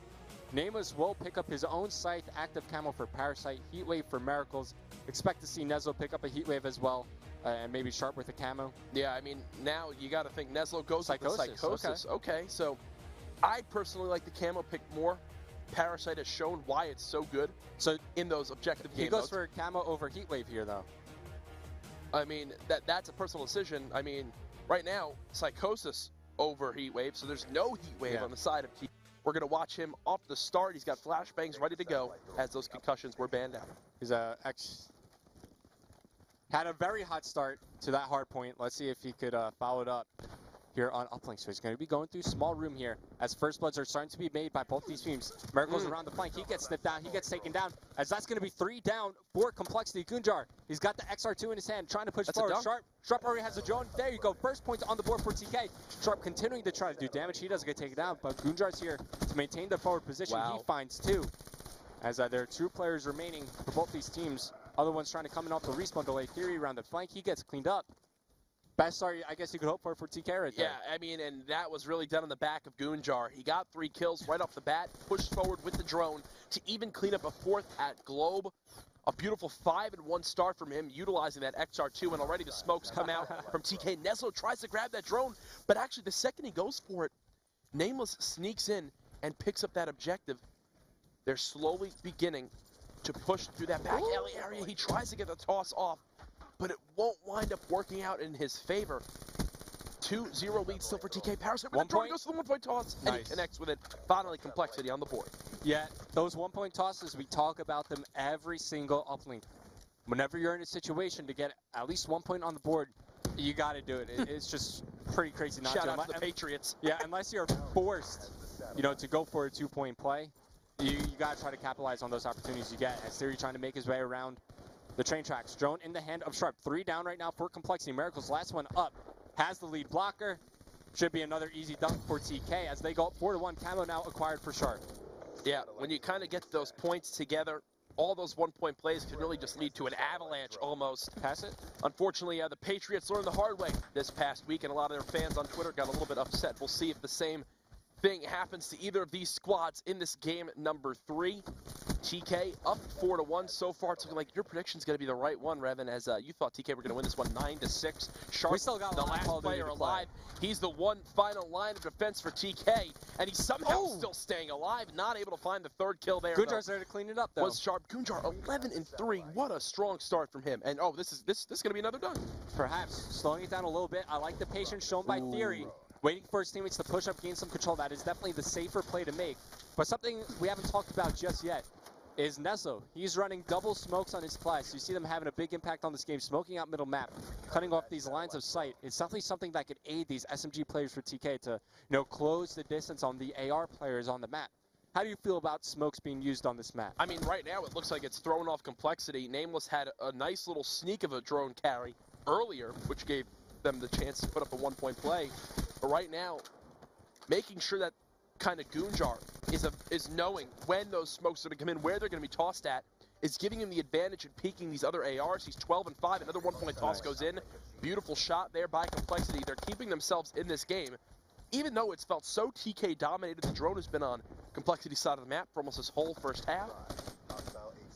Nameless will pick up his own scythe, active camo for Parasite, Heatwave for Miracles. Expect to see Nezlo pick up a Heatwave as well, and maybe Sharp with a camo. Yeah, I mean, now you got to think Nezlo goes with the Psychosis. Okay, so I personally like the camo pick more. Parasite has shown why it's so good So in those objective game he goes modes. for camo over Heatwave here, though. I mean, that's a personal decision. I mean, right now, Psychosis over Heatwave, so there's no Heatwave on the side of T. We're going to watch him off the start. He's got flashbangs ready to go as those concussions were banned out. He's had a very hot start to that hard point. Let's see if he could follow it up here on uplink. So he's going to be going through small room here as first bloods are starting to be made by both these teams. Miracles around the flank. He gets snipped down. He gets taken down as that's going to be 3 down for Complexity. Gunjar, he's got the XR2 in his hand trying to push forward. Sharp already has a drone. There you go. First points on the board for TK. Sharp continuing to try to do damage. He doesn't get taken down, but Gunjar's here to maintain the forward position. He finds 2 as there are 2 players remaining for both these teams. Other one's trying to come in off the respawn delay. Theory around the flank. He gets cleaned up. Best start I guess you could hope for TK right there. Yeah, I mean, and that was really done on the back of Goonjar. He got 3 kills right off the bat, pushed forward with the drone to even clean up a 4th at Globe. A beautiful 5-1 start from him, utilizing that XR2, and already the smokes come out from TK. Neslo tries to grab that drone, but actually the second he goes for it, Nameless sneaks in and picks up that objective. They're slowly beginning to push through that back alley area. He tries to get the toss off, but it won't wind up working out in his favor. 2-0 lead still for TK. Parasite with the drone goes to the 1-point toss, and he connects with it. Finally, Complexity on the board. Yeah, those 1-point tosses, we talk about them every single uplink. Whenever you're in a situation to get at least 1 point on the board, you got to do it. It's just pretty crazy not to. Shout out to the Patriots. Yeah, unless you're forced, to go for a 2-point play, you got to try to capitalize on those opportunities you get. As Theory trying to make his way around the train tracks. Drone in the hand of Sharp. 3 down right now for Complexity. Miracles, last one up, has the lead blocker. Should be another easy dunk for TK as they go up 4-1. Camo now acquired for Sharp. Yeah, when you kind of get those points together, all those 1-point plays can really just lead to an avalanche almost. Pass it. Unfortunately, the Patriots learned the hard way this past week, and a lot of their fans on Twitter got a little bit upset. We'll see if the same thing happens to either of these squads in this game number 3. TK up 4-1 so far. It's looking like your prediction's going to be the right one, Revan, as you thought TK were going to win this one 9-6. Sharp, we still got the last player alive. He's the one final line of defense for TK, and he's somehow still staying alive, not able to find the 3rd kill there. Goonjar's there to clean it up, though. Was Sharp. Goonjar 11-3. What a strong start from him. And this is going to be another dunk. Perhaps slowing it down a little bit. I like the patience shown by Theory. Waiting for his teammates to push up, gain some control. That is definitely the safer play to make. But something we haven't talked about just yet is Neslo. He's running double smokes on his flash. You see them having a big impact on this game, smoking out middle map, cutting off these lines of sight. It's definitely something that could aid these SMG players for TK to, close the distance on the AR players on the map. How do you feel about smokes being used on this map? I mean, right now it looks like it's throwing off Complexity. Nameless had a nice little sneak of a drone carry earlier, which gave them the chance to put up a 1-point play. But right now, making sure that kind of Goonjar is knowing when those smokes are going to come in, where they're going to be tossed at, is giving him the advantage in peeking these other ARs. He's 12-5. Another 1-point toss goes in. Beautiful shot there by Complexity. They're keeping themselves in this game. Even though it's felt so TK dominated, the drone has been on Complexity's side of the map for almost this whole first half.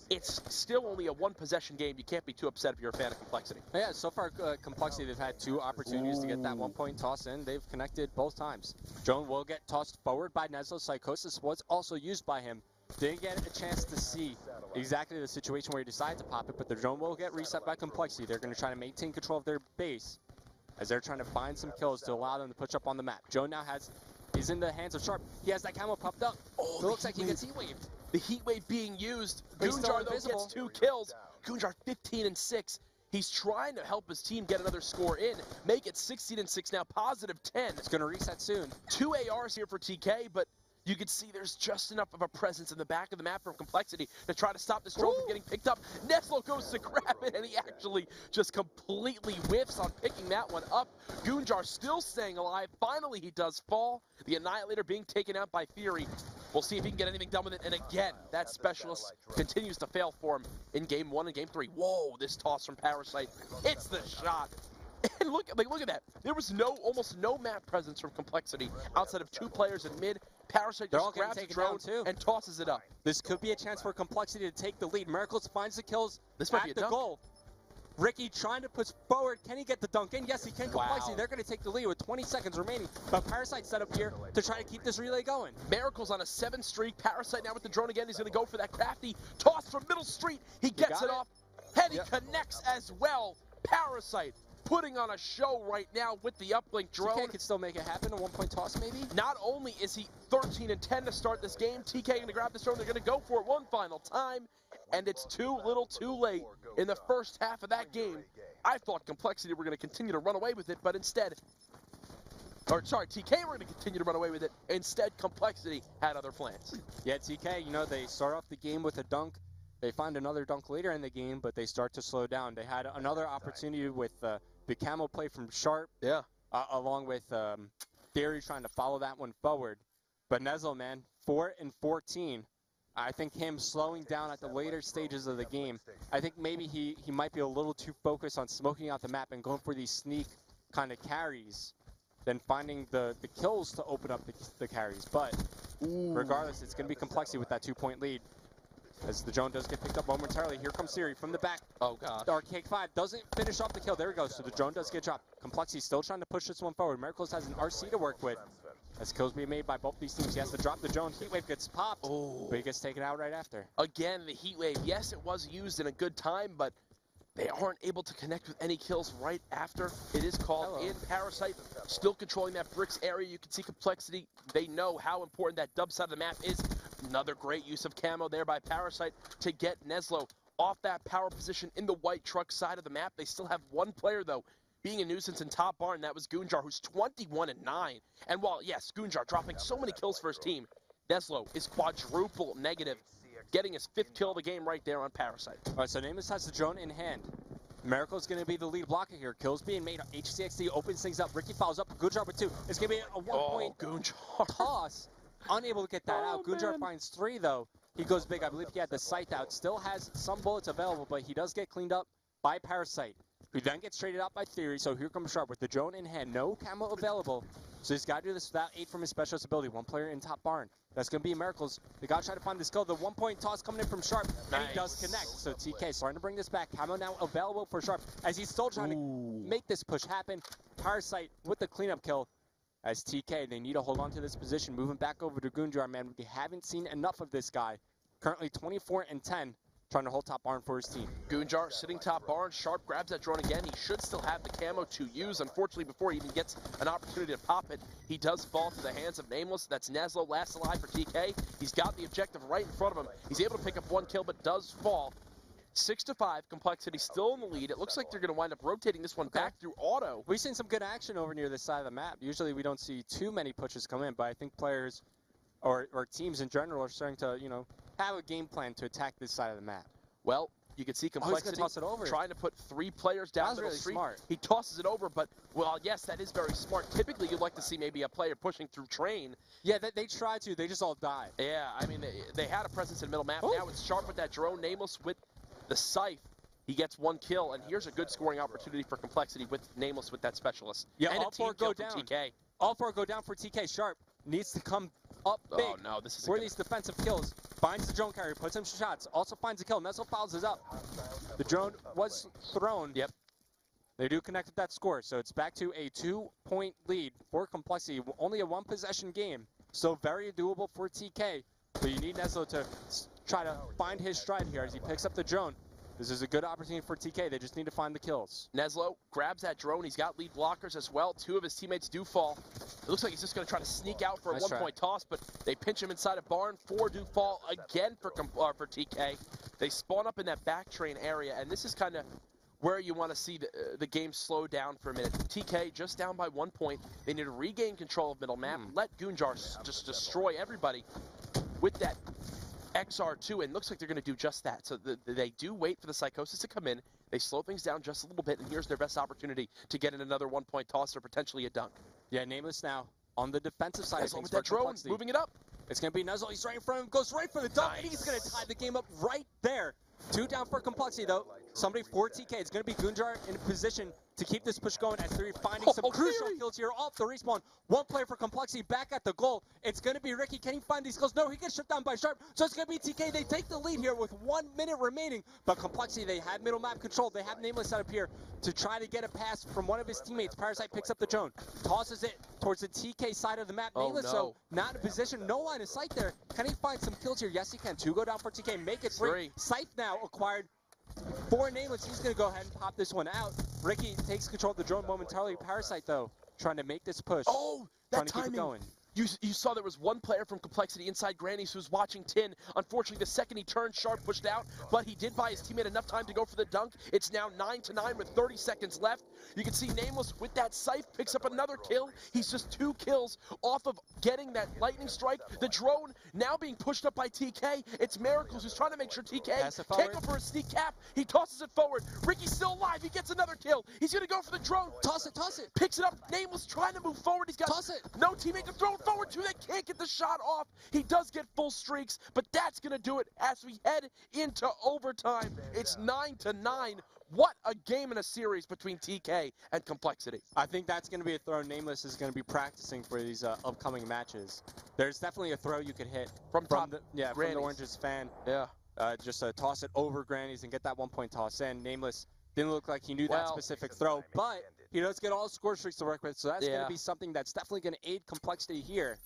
It's still only a 1-possession game. You can't be too upset if you're a fan of Complexity. Yeah, so far, Complexity, they've had 2 opportunities to get that 1-point toss in. They've connected both times. Drone will get tossed forward by Neslo. Psychosis was also used by him. Didn't get a chance to see exactly the situation where he decided to pop it, but the drone will get reset by Complexity. They're going to try to maintain control of their base as they're trying to find some kills to allow them to push up on the map. Drone now is in the hands of Sharp. He has that camo popped up. It looks like he gets heat waved. The heat wave being used. Goonjar, though, gets 2 kills. Goonjar 15-6. He's trying to help his team get another score in, make it 16-6 now, positive 10. It's going to reset soon. 2 ARs here for TK, but you can see there's just enough of a presence in the back of the map from Complexity to try to stop this drone from getting picked up. Neslo goes to grab it, and he actually just completely whiffs on picking that one up. Goonjar still staying alive. Finally, he does fall. The Annihilator being taken out by Theory. We'll see if he can get anything done with it. And again, that specialist continues to fail for him in Game 1 and Game 3. Whoa, this toss from Parasite hits the shot. And look at that. There was almost no map presence from Complexity outside of 2 players in mid. Parasite just grabs the drone and tosses it up. This could be a chance for Complexity to take the lead. Miracles finds the kills this might be a the dunk. goal. Ricky trying to push forward. Can he get the dunk in? Yes, he can. Complexity, they're going to take the lead with 20 seconds remaining. But Parasite set up here to try to keep this relay going. Miracles on a 7 streak. Parasite now with the drone again. He's going to go for that crafty toss from middle street. He gets it off. And he connects as well. Parasite putting on a show right now with the uplink drone. TK could still make it happen. A 1-point toss, maybe? Not only is he 13-10 to start this game, TK going to grab this drone. They're going to go for it one final time. And it's too little too late in the first half of that game. I thought Complexity were going to continue to run away with it, but instead, TK were going to continue to run away with it. Instead, Complexity had other plans. Yeah, TK, they start off the game with a dunk. They find another dunk later in the game, but they start to slow down. They had another opportunity with the camo play from Sharp, along with Theory trying to follow that one forward. But Neslo, man, 4-14. I think him slowing down at the later stages of the game, I think maybe he might be a little too focused on smoking out the map and going for these sneak kind of carries than finding the kills to open up the carries. But regardless, it's going to be Complexity with that 2-point lead. As the drone does get picked up momentarily. Here comes Siri from the back. Oh, God. Arcade 5 doesn't finish off the kill. There we go. So the drone does get dropped. Complexity still trying to push this one forward. Miracles has an RC to work with. As kills being made by both these teams, he has to drop the drone. Heatwave gets popped, but he gets taken out right after. Again, the Heatwave, yes, it was used in a good time, but they aren't able to connect with any kills right after. It is called in. Parasite still controlling that bricks area. You can see Complexity. They know how important that dub side of the map is. Another great use of camo there by Parasite to get Neslo off that power position in the white truck side of the map. They still have one player, though, being a nuisance in top barn. That was Gunjar, who's 21-9. And while, yes, Gunjar dropping so many kills for his team, Neslo is quadruple negative, getting his 5th kill of the game right there on Parasite. All right, so Nameless has the drone in hand. Miracle's going to be the lead blocker here. Kills being made. HCXD opens things up. Ricky follows up. Gunjar with 2. It's going to be a 1-point toss. Unable to get that out. Gunjar finds 3, though. He goes big. I believe he had the sight out. Still has some bullets available, but he does get cleaned up by Parasite, who then gets traded out by Theory. So here comes Sharp with the drone in hand. No camo available. So he's got to do this without 8 from his specialist ability. One player in top barn. That's going to be Miracles. They got to try to find this kill. The 1-point toss coming in from Sharp, and he does connect. So TK starting to bring this back. Camo now available for Sharp as he's still trying to make this push happen. Parasite with the cleanup kill. As TK, they need to hold on to this position. Moving back over to Gunjar, man. We haven't seen enough of this guy. Currently 24-10. Trying to hold top barn for his team. Gunjar sitting top barn. Sharp grabs that drone again. He should still have the camo to use. Unfortunately, before he even gets an opportunity to pop it, he does fall to the hands of Nameless. That's Neslo last alive for TK. He's got the objective right in front of him. He's able to pick up 1 kill, but does fall. 6-5, Complexity still in the lead. It looks like they're going to wind up rotating this one back through auto. We've seen some good action over near this side of the map. Usually we don't see too many pushes come in, but I think players or teams in general are starting to, you know, have a game plan to attack this side of the map. Well, you can see Complexity toss it over. trying to put 3 players down the really street. Smart. He tosses it over, but, well, yes, that is very smart. Typically, you'd like to see maybe a player pushing through train. Yeah, they try to. They just all die. Yeah, I mean, they had a presence in the middle map. Now it's Sharp with that drone. Nameless with the scythe. He gets 1 kill, and here's a good scoring opportunity for Complexity with Nameless with that specialist. Yeah, and all 4 go down. TK. All 4 go down for TK. Sharp needs to come up big. Oh, no, this is for these defensive kills. Finds the drone carrier, puts him shots, also finds a kill. Neslo fouls it up. The drone was thrown. Yep. They do connect with that score, so it's back to a 2-point lead for Complexity. Only a 1-possession game, so very doable for TK. But you need Neslo to try to find his stride here as he picks up the drone. This is a good opportunity for TK. They just need to find the kills. Neslo grabs that drone. He's got lead blockers as well. 2 of his teammates do fall. It looks like he's just going to try to sneak out for a 1-point toss, but they pinch him inside a barn. 4 do fall again for TK. They spawn up in that back train area, and this is kind of where you want to see the game slow down for a minute. TK just down by 1 point. They need to regain control of middle map. Let Gunjar just destroy everybody with that XR2, and looks like they're going to do just that. So they do wait for the Psychosis to come in. They slow things down just a little bit, and here's their best opportunity to get in another 1-point toss or potentially a dunk. Yeah, Nameless now on the defensive side of things with that drone, moving it up. It's going to be Neslo. He's right in front of him, goes right for the dunk, and he's going to tie the game up right there. 2 down for Complexity, though. Somebody for TK. It's going to be Gunjar in position to keep this push going as they're finding some crucial kills here off the respawn. 1 player for Complexity back at the goal. It's going to be Ricky. Can he find these kills? No, he gets shut down by Sharp. So it's going to be TK. They take the lead here with 1 minute remaining. But Complexity, they have middle map control. They have Nameless set up here to try to get a pass from one of his teammates. Parasite picks up the drone, tosses it towards the TK side of the map. Nameless, so not in position. No line of sight there. Can he find some kills here? Yes, he can. 2 go down for TK. Make it 3. Scythe now acquired for Nameless. He's going to go ahead and pop this one out. Ricky takes control of the drone momentarily. Parasite, though, trying to make this push. Oh, that timing. Keep it going. You saw there was 1 player from Complexity inside Granny's who was watching Tin. Unfortunately, the second he turned, Sharp pushed out, but he did buy his teammate enough time to go for the dunk. It's now 9-9 with 30 seconds left. You can see Nameless with that scythe picks up another kill. He's just 2 kills off of getting that lightning strike. The drone now being pushed up by TK. It's Miracles who's trying to make sure TK can't go for a sneak cap. He tosses it forward. Ricky's still alive. He gets another kill. He's going to go for the drone. Toss it, toss it. Picks it up. Nameless trying to move forward. He's got toss it. No teammate to throw forward two. They can't get the shot off. He does get full streaks, but that's going to do it as we head into overtime. It's 9-9. What a game in a series between TK and Complexity. I think that's going to be a throw Nameless is going to be practicing for these upcoming matches. There's definitely a throw you could hit from the Orange's fan. Yeah. Just toss it over Grannies and get that 1-point toss in. Nameless didn't look like he knew that specific throw, but he does get all the score streaks to work with, so that's going to be something that's definitely going to aid Complexity here.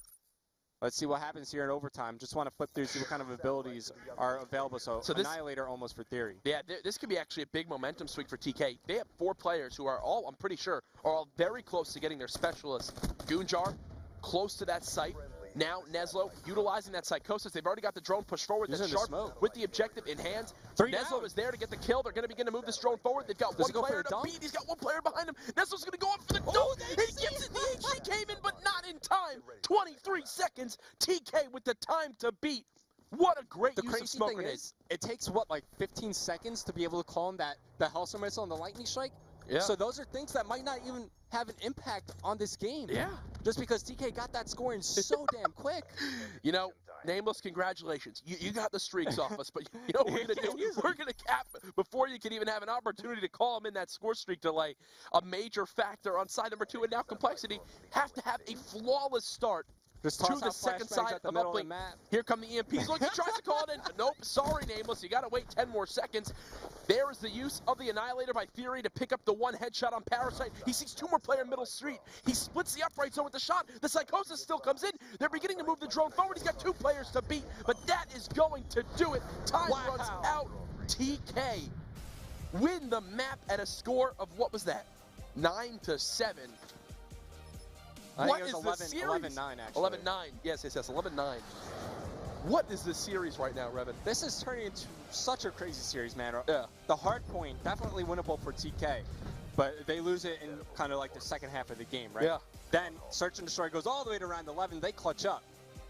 Let's see what happens here in overtime. Just want to flip through, see what kind of abilities are available. So Annihilator almost for theory. Yeah, this could be actually a big momentum swing for TK. They have 4 players who are all, I'm pretty sure, are all very close to getting their specialists. Goonjar, close to that site. Now Neslo utilizing that psychosis. They've already got the drone pushed forward. That's Sharp with the objective in hand. Neslo is there to get the kill. They're going to begin to move this drone forward. They've got one player to beat. He's got one player behind him. Neslo's going to go up for the dunk. He gets it. The HG came in, but not in time. 23 seconds. TK with the time to beat. What a great use of smoke grenades. It takes, what, like 15 seconds to be able to call in the Hellstorm missile and the Lightning Strike? Yeah. So those are things that might not even have an impact on this game. Yeah. Just because TK got that score in so damn quick. You know, Nameless, congratulations. You got the streaks off us, but you know what we're going to do? We're going to cap before you can even have an opportunity to call him in that score streak delay. A major factor on side number 2, and now Complexity have to have a flawless start. Just to the second side of uplink. Here come the EMPs. Look, he tries to call it in. Nope, sorry, Nameless. You got to wait 10 more seconds. There is the use of the Annihilator by Theory to pick up the 1 headshot on Parasite. He sees 2 more players middle street. He splits the upright zone with the shot. The Psychosis still comes in. They're beginning to move the drone forward. He's got 2 players to beat, but that is going to do it. Time runs out. TK win the map at a score of, what was that? 9-7. What is the series? 11-9, actually. 11-9. Yes, 11-9. What is this series right now, Revin? This is turning into such a crazy series, man. Yeah. The hard point, definitely winnable for TK, but they lose it in kind of like the second half of the game, right? Yeah. Then Search and Destroy goes all the way to round 11. They clutch up.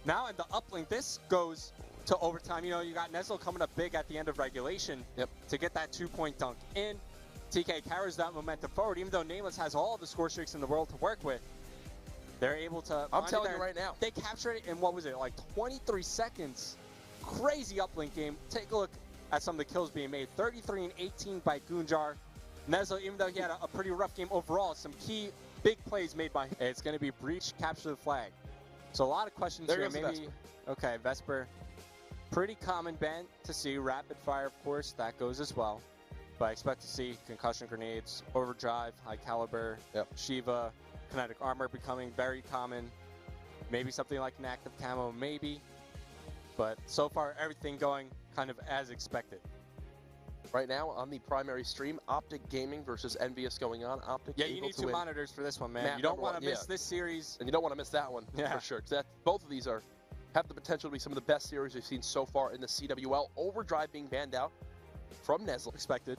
Now in the uplink, this goes to overtime. You know, you got Neslo coming up big at the end of regulation to get that 2-point dunk in. TK carries that momentum forward, even though Nameless has all the score streaks in the world to work with. They're able to. I'm telling you right now. They captured it in, what was it, like 23 seconds. Crazy uplink game. Take a look at some of the kills being made. 33 and 18 by Goonjar. Neslo, even though he had a pretty rough game overall, some key big plays made by him. It's going to be breach, capture the flag. So a lot of questions here. Maybe. Okay, Vesper. Pretty common ban to see. Rapid fire, of course, that goes as well. But I expect to see concussion grenades, overdrive, high caliber, Shiva. Kinetic armor becoming very common. Maybe something like an active camo, maybe. But so far, everything going kind of as expected. Right now on the primary stream, Optic Gaming versus Envious going on. Optic you need 2 monitors for this one, man. You don't want to miss this series. And you don't want to miss that one, for sure. Both of these have the potential to be some of the best series we've seen so far in the CWL. Overdrive being banned out from Neslo. Expected.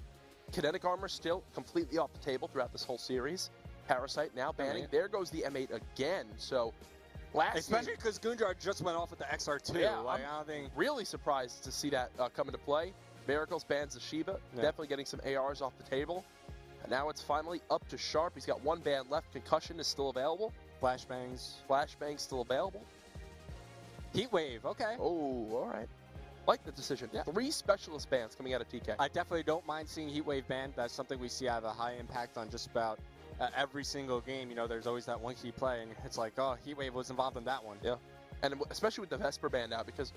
Kinetic armor still completely off the table throughout this whole series. Parasite now banning. There goes the M8 again. So, especially because Goonjar just went off with the XR2. Yeah, I'm really surprised to see that come into play. Miracles bans the Shiva. Definitely getting some ARs off the table. And now it's finally up to Sharp. He's got 1 ban left. Concussion is still available. Flashbangs. Flashbangs still available. Heatwave. Okay. Oh, all right. Like the decision. 3 specialist bans coming out of TK. I definitely don't mind seeing Heatwave banned. That's something we see have a high impact on just about every single game. You know, there's always that one key play, and it's like, oh, Heatwave was involved in that one. Yeah, and especially with the Vesper band out, because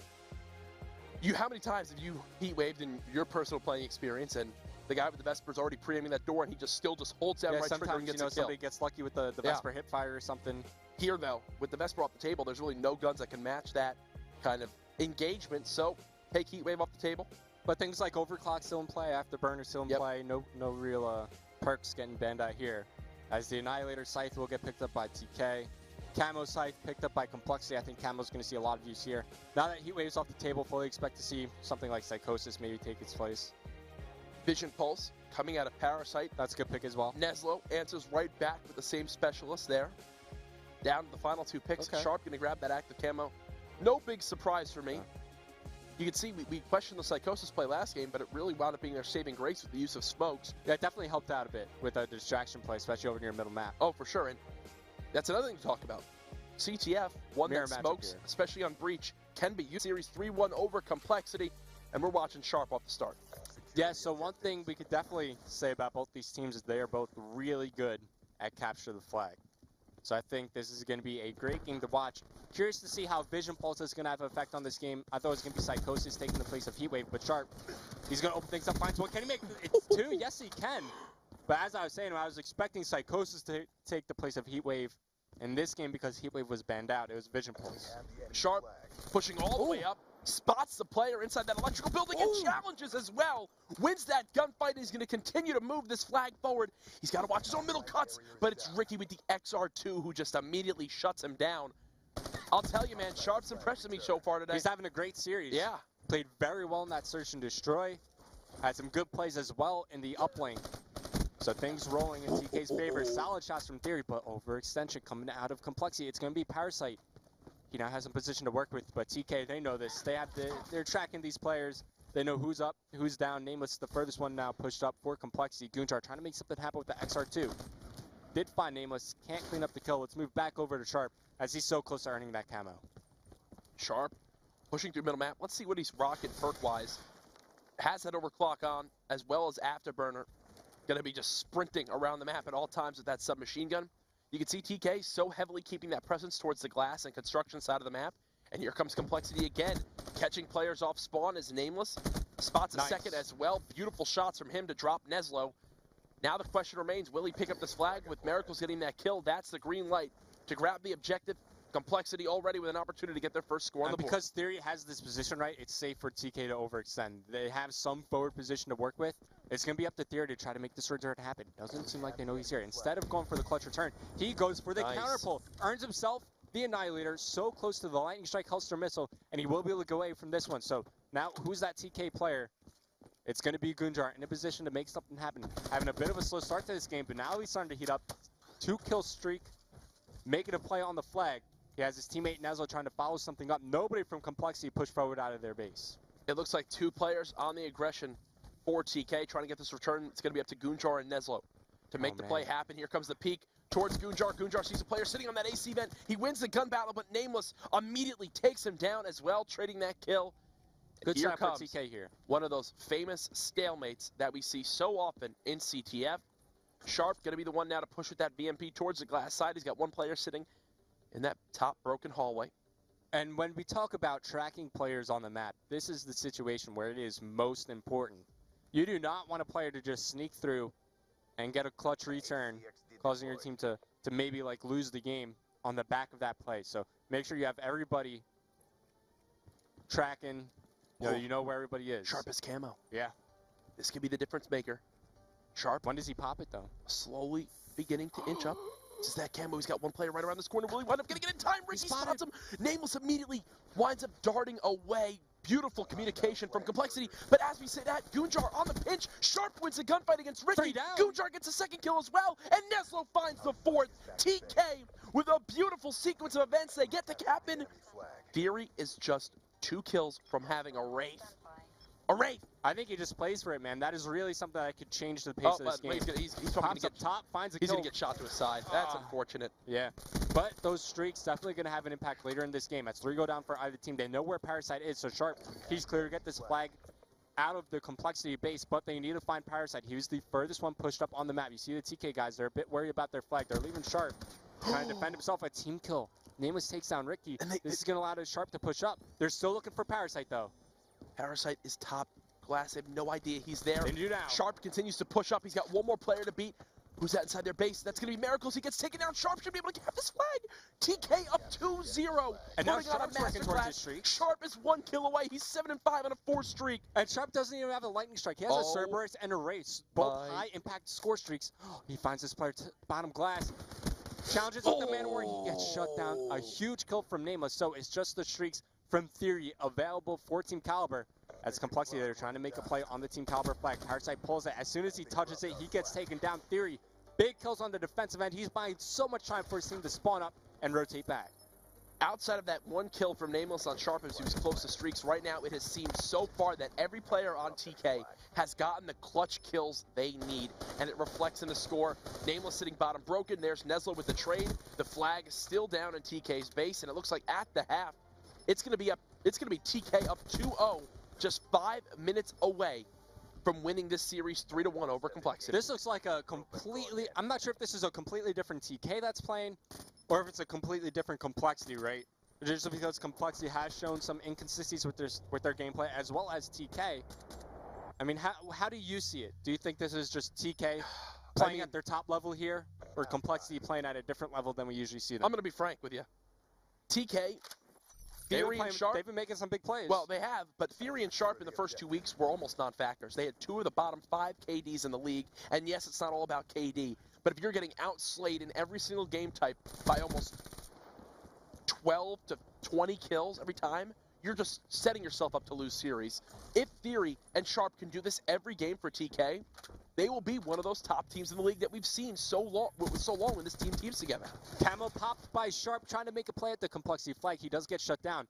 how many times have you Heatwaved in your personal playing experience, and the guy with the Vesper's already pre-aiming that door, and he just still holds down right trigger and gets a kill. Somebody gets lucky with the Vesper hip fire or something. Here, though, with the Vesper off the table, there's really no guns that can match that kind of engagement, so take Heatwave off the table. But things like Overclock still in play, Afterburner still in play, no real perks getting banned out here. As the Annihilator Scythe will get picked up by TK. Camo Scythe picked up by Complexity. I think Camo's going to see a lot of use here. Now that Heatwave's off the table, fully expect to see something like Psychosis maybe take its place. Vision Pulse coming out of Parasite. That's a good pick as well. Neslo answers right back with the same specialist there. Down to the final 2 picks. Sharp going to grab that active camo. No big surprise for me. You can see we questioned the Psychosis play last game, but it really wound up being their saving grace with the use of smokes. Yeah, it definitely helped out a bit with the distraction play, especially over near middle map. Oh, for sure. And that's another thing to talk about. CTF, one Mirror that matchup smokes, here. especially on Breach, can be used. Series 3-1 over Complexity, and we're watching Sharp off the start. Yeah, so one thing we could definitely say about both these teams is they are both really good at capture the flag. So I think this is going to be a great game to watch. Curious to see how Vision Pulse is going to have an effect on this game. I thought it was going to be Psychosis taking the place of Heatwave, but Sharp, he's going to open things up, finds one. Can he make it? It's two? Yes, he can. But as I was saying, I was expecting Psychosis to take the place of Heatwave in this game because Heatwave was banned out. It was Vision Pulse. Sharp pushing all the way up, spots the player inside that electrical building and challenges as well. Wins that gunfight, and he's going to continue to move this flag forward. He's got to watch his own middle cuts, but it's Ricky with the XR2 who just immediately shuts him down. I'll tell you, man, Sharp's impressed me so far today. He's having a great series. Yeah. Played very well in that Search and Destroy. Had some good plays as well in the uplane. So things rolling in TK's favor. Solid shots from Theory, but overextension coming out of Complexity. It's going to be Parasite. He now has some position to work with, but TK, they know this. They're tracking these players. They know who's up, who's down. Nameless, the furthest one now pushed up for Complexity. Goonjar trying to make something happen with the XR2. Did find Nameless, can't clean up the kill. Let's move back over to Sharp as he's so close to earning that camo. Sharp pushing through middle map. Let's see what he's rocking perk-wise. Has that overclock on, as well as Afterburner. Going to be just sprinting around the map at all times with that submachine gun. You can see TK so heavily keeping that presence towards the glass and construction side of the map. And here comes Complexity again. Catching players off spawn is Nameless. Spots a second as well. Beautiful shots from him to drop Neslo. Now the question remains, will he pick up this flag? With Miracles getting that kill, that's the green light to grab the objective. Complexity already with an opportunity to get their first score on the board. Because Theory has this position right, it's safe for TK to overextend. They have some forward position to work with. It's going to be up to Theory to try to make this return happen. Doesn't seem like they know he's here. Instead of going for the clutch return, he goes for the counter pull. Earns himself the Annihilator, so close to the Lightning Strike Hellstorm Missile, and he will be able to go away from this one. So now, who's that TK player? It's going to be Goonjar in a position to make something happen. Having a bit of a slow start to this game, but now he's starting to heat up. 2-kill streak, making a play on the flag. He has his teammate Neslo trying to follow something up. Nobody from Complexity pushed forward out of their base. It looks like two players on the aggression for TK trying to get this return. It's going to be up to Goonjar and Neslo to make the play happen. Here comes the peek towards Goonjar. Goonjar sees a player sitting on that AC vent. He wins the gun battle, but Nameless immediately takes him down as well, trading that kill. Good Here shot for comes TK here. one of those famous stalemates that we see so often in CTF. Sharp going to be the one now to push with that BMP towards the glass side. He's got one player sitting in that top broken hallway. And when we talk about tracking players on the map, this is the situation where it is most important. You do not want a player to just sneak through and get a clutch return, causing your team to maybe like lose the game on the back of that play. So make sure you have everybody tracking, you know where everybody is. Sharp is camo. Yeah. This could be the difference maker. Sharp. When does he pop it though? Slowly beginning to inch up. This is that camo. He's got one player right around this corner. Will he wind up getting it in time? Ricky spots him. Nameless immediately winds up darting away. Beautiful communication from Complexity. But as we say that, Goonjar on the pinch. Sharp wins the gunfight against Ricky. Goonjar gets a second kill as well. And Neslo finds the fourth. TK with a beautiful sequence of events. They get the cap in. Theory is just 2 kills from having a Wraith. A Wraith! I think he just plays for it, man. That is really something that could change the pace of this game. He's probably going to get top, finds a He's kill. going to get shot to his side. That's unfortunate. Yeah, but those streaks definitely going to have an impact later in this game. As 3 go down for either team, they know where Parasite is, so Sharp, he's clear to get this flag out of the Complexity base, but they need to find Parasite. He was the furthest one pushed up on the map. You see the TK guys, they're a bit worried about their flag. They're leaving Sharp, trying to defend himself. A team kill. Nameless takes down Ricky. This is going to allow Sharp to push up. They're still looking for Parasite, though. Parasite is top glass. They have no idea he's there. They do now. Sharp continues to push up. He's got one more player to beat. Who's that inside their base? That's going to be Miracles. He gets taken down. Sharp should be able to have this flag. TK up 2-0. And now Sharp's working towards his streak. Sharp is 1 kill away. He's 7-5 on a 4 streak. And Sharp doesn't even have a lightning strike. He has a Cerberus and a Race. Both high impact score streaks. He finds this player bottom glass. Challenges with the man where he gets shut down. A huge kill from Nameless. So it's just the streaks from Theory available for Team Kaliber. As Complexity, they're trying to make a play on the Team Kaliber flag. Parasite pulls it. As soon as he touches it, he gets taken down. Theory, big kills on the defensive end. He's buying so much time for his team to spawn up and rotate back. Outside of that one kill from Nameless on Sharp as he was close to streaks, right now it has seemed so far that every player on TK has gotten the clutch kills they need, and it reflects in the score. Nameless sitting bottom broken. There's Neslo with the trade. The flag is still down in TK's base, and it looks like at the half, it's going to be TK up 2-0, just 5 minutes away from winning this series 3-1 over Complexity. This looks like a completely, I'm not sure if this is a completely different TK that's playing, or if it's a completely different Complexity, right? Just because Complexity has shown some inconsistencies with their gameplay, as well as TK. I mean, how do you see it? Do you think this is just TK playing at their top level here, or Complexity playing at a different level than we usually see them? I'm going to be frank with you. TK, Theory and Sharp. They've been making some big plays. Well, they have, but Theory and Sharp in the first 2 weeks were almost non-factors. They had 2 of the bottom 5 KDs in the league, and yes, it's not all about KD, but if you're getting outslayed in every single game type by almost 12 to 20 kills every time, you're just setting yourself up to lose series. If Theory and Sharp can do this every game for TK, they will be one of those top teams in the league that we've seen so long when this team teams together. Camo popped by Sharp trying to make a play at the Complexity flag. He does get shut down.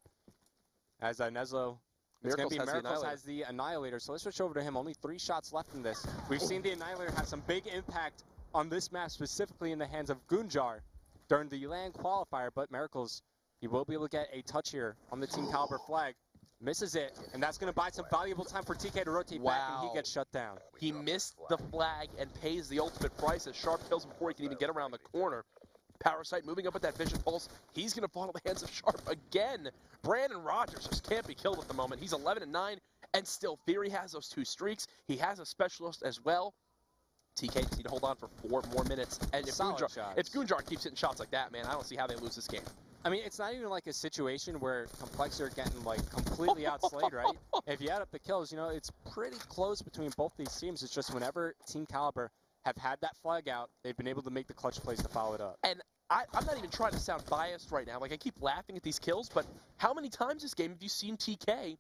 As Neslo, it's going to be Miracles has the Annihilator. So let's switch over to him. Only 3 shots left in this. We've seen the Annihilator have some big impact on this map, specifically in the hands of Gunjar during the LAN qualifier. But Miracles, he will be able to get a touch here on the Team Kaliber flag. Misses it, and that's going to buy some valuable time for TK to rotate back, and he gets shut down. He missed the flag and pays the ultimate price as Sharp kills him before he can even get around the corner. Parasite moving up with that Vision Pulse. He's going to fall into the hands of Sharp again. Brandon Rogers just can't be killed at the moment. He's 11-9, and still Theory has those 2 streaks. He has a specialist as well. TK just need to hold on for 4 more minutes. And if Gunjar keeps hitting shots like that, man, I don't see how they lose this game. I mean, it's not even like a situation where Complexity are getting like completely outslayed, right? If you add up the kills, you know, it's pretty close between both these teams. It's just whenever Team Kaliber have had that flag out, they've been able to make the clutch plays to follow it up. And I'm not even trying to sound biased right now. Like, I keep laughing at these kills, but how many times this game have you seen TK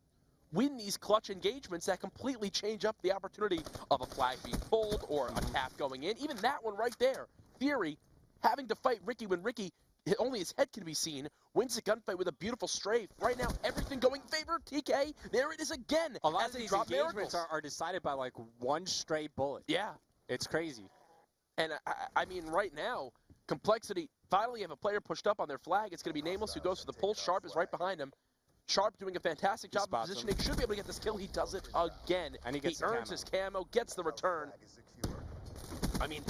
win these clutch engagements that completely change up the opportunity of a flag being pulled or a tap going in? Even that one right there. Theory having to fight Ricky when Ricky, only his head can be seen, wins the gunfight with a beautiful strafe. Right now, everything going in favor of TK. There it is again. A lot of these engagements are decided by like 1 stray bullet. Yeah. It's crazy. And I mean, right now, Complexity finally have a player pushed up on their flag. It's going to be Nameless who goes for the pull. Sharp is right behind him. Sharp doing a fantastic job of positioning. Should be able to get this kill. He does it again. And he earns his camo, gets the return. I mean,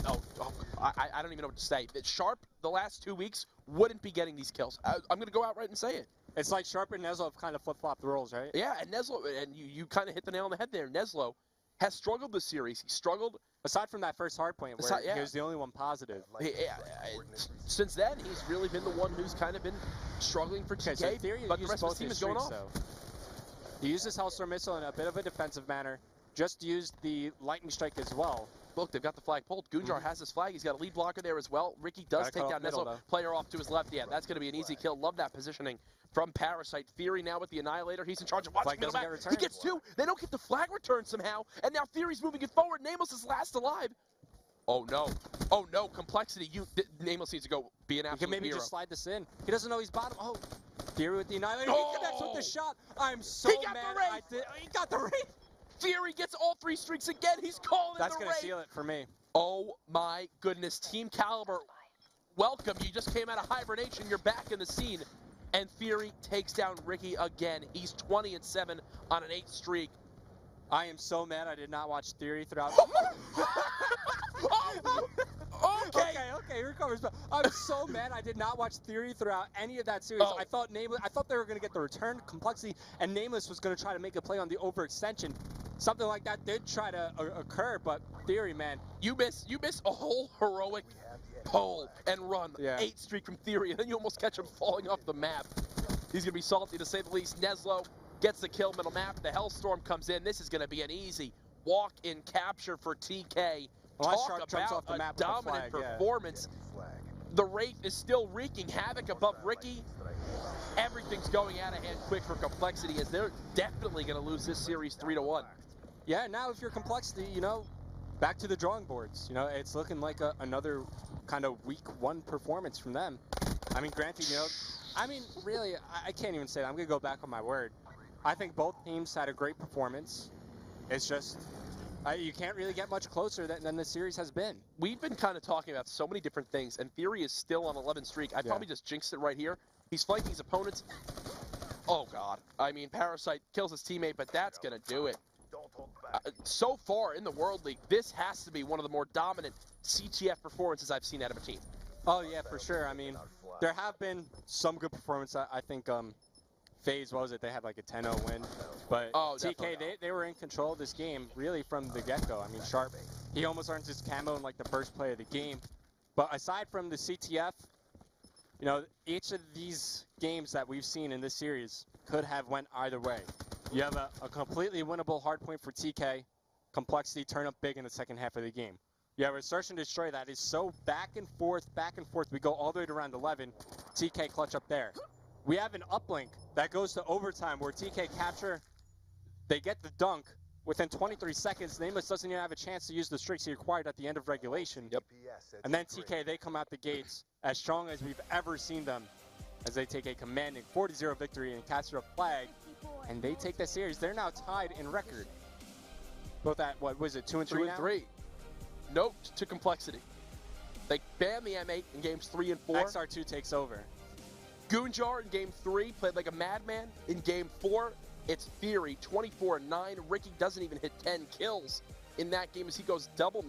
I don't even know what to say. Sharp, the last 2 weeks, wouldn't be getting these kills. I'm going to go outright and say it. It's like Sharp and Neslo have kind of flip-flopped the roles, right? Yeah, and Neslo, and you kind of hit the nail on the head there. Neslo has struggled this series. He struggled. Aside from that first hard point where he was the only one positive. Since then, he's really been the one who's kind of been struggling for TK, so Theory, but the rest of the team is going off. He used his Hellstorm missile in a bit of a defensive manner. Just used the Lightning Strike as well. Look, they've got the flag pulled. Gunjar has his flag. He's got a lead blocker there as well. Ricky does take down Neslo. Player off to his left. Yeah, that's going to be an easy kill. Love that positioning from Parasite. Theory now with the Annihilator. He's in charge of watching middle back. He gets 2. They don't get the flag return somehow. And now Theory's moving it forward. Nameless is last alive. Oh, no. Oh, no. Complexity. Nameless needs to go be an absolute hero. He can maybe just slide this in. He doesn't know he's bottom. Oh, Theory with the Annihilator. He connects with the shot. I'm so mad. He got the Wraith. Theory gets all 3 streaks again. He's calling That's the going to seal it for me. Oh, my goodness. Team Kaliber, welcome. You just came out of hibernation. You're back in the scene. And Theory takes down Ricky again. He's 20-7 on an 8 streak. I am so mad I did not watch Theory throughout. Okay, here it comes. I'm so mad I did not watch Theory throughout any of that series. I thought they were going to get the return Complexity, and Nameless was going to try to make a play on the overextension. Something like that did try to occur, but Theory, man, you miss a whole heroic pull and run. 8 streak from Theory, and then you almost catch him falling off the map. He's going to be salty to say the least. Neslo gets the kill middle map. The Hellstorm comes in. This is going to be an easy walk-in capture for TK. Talk about a dominant performance. The Wraith is still wreaking havoc above Ricky. Everything's going out of hand quick for Complexity as they're definitely going to lose this series 3-1. Yeah, now if you're Complexity, you know, back to the drawing boards. You know, it's looking like another kind of week 1 performance from them. I mean, granted, really, I can't even say that. I'm going to go back on my word. I think both teams had a great performance. It's just, you can't really get much closer than the series has been. We've been kind of talking about so many different things, and Theory is still on 11 streak. I probably just jinxed it right here. He's flanking his opponents. Oh, God. I mean, Parasite kills his teammate, but that's going to do it. So far in the World League, this has to be one of the more dominant CTF performances I've seen out of a team. Oh, yeah, for sure. I mean, there have been some good performances. I think FaZe, what was it? They had like a 10-0 win. But TK, they were in control of this game really from the get-go. I mean, Sharp, he almost earns his camo in like the first play of the game. But aside from the CTF, each of these games that we've seen in this series could have went either way. You have a completely winnable hard point for TK, Complexity turn up big in the second half of the game. You have a Search and Destroy that is so back and forth. We go all the way to round 11, TK clutch up there. We have an uplink that goes to overtime where TK capture, they get the dunk. Within 23 seconds, Nameless doesn't even have a chance to use the streaks he required at the end of regulation. Yep. And then TK, they come out the gates as strong as we've ever seen them as they take a commanding 40-0 victory and capture a flag, and they take the series. They're now tied in record. Both at, what was it, 2 and 3 now? 2 and 3. Note to Complexity. They ban the M8 in games 3 and 4. XR2 takes over. Goonjar in game 3 played like a madman. In game 4, it's Theory, 24-9. Ricky doesn't even hit 10 kills in that game as he goes double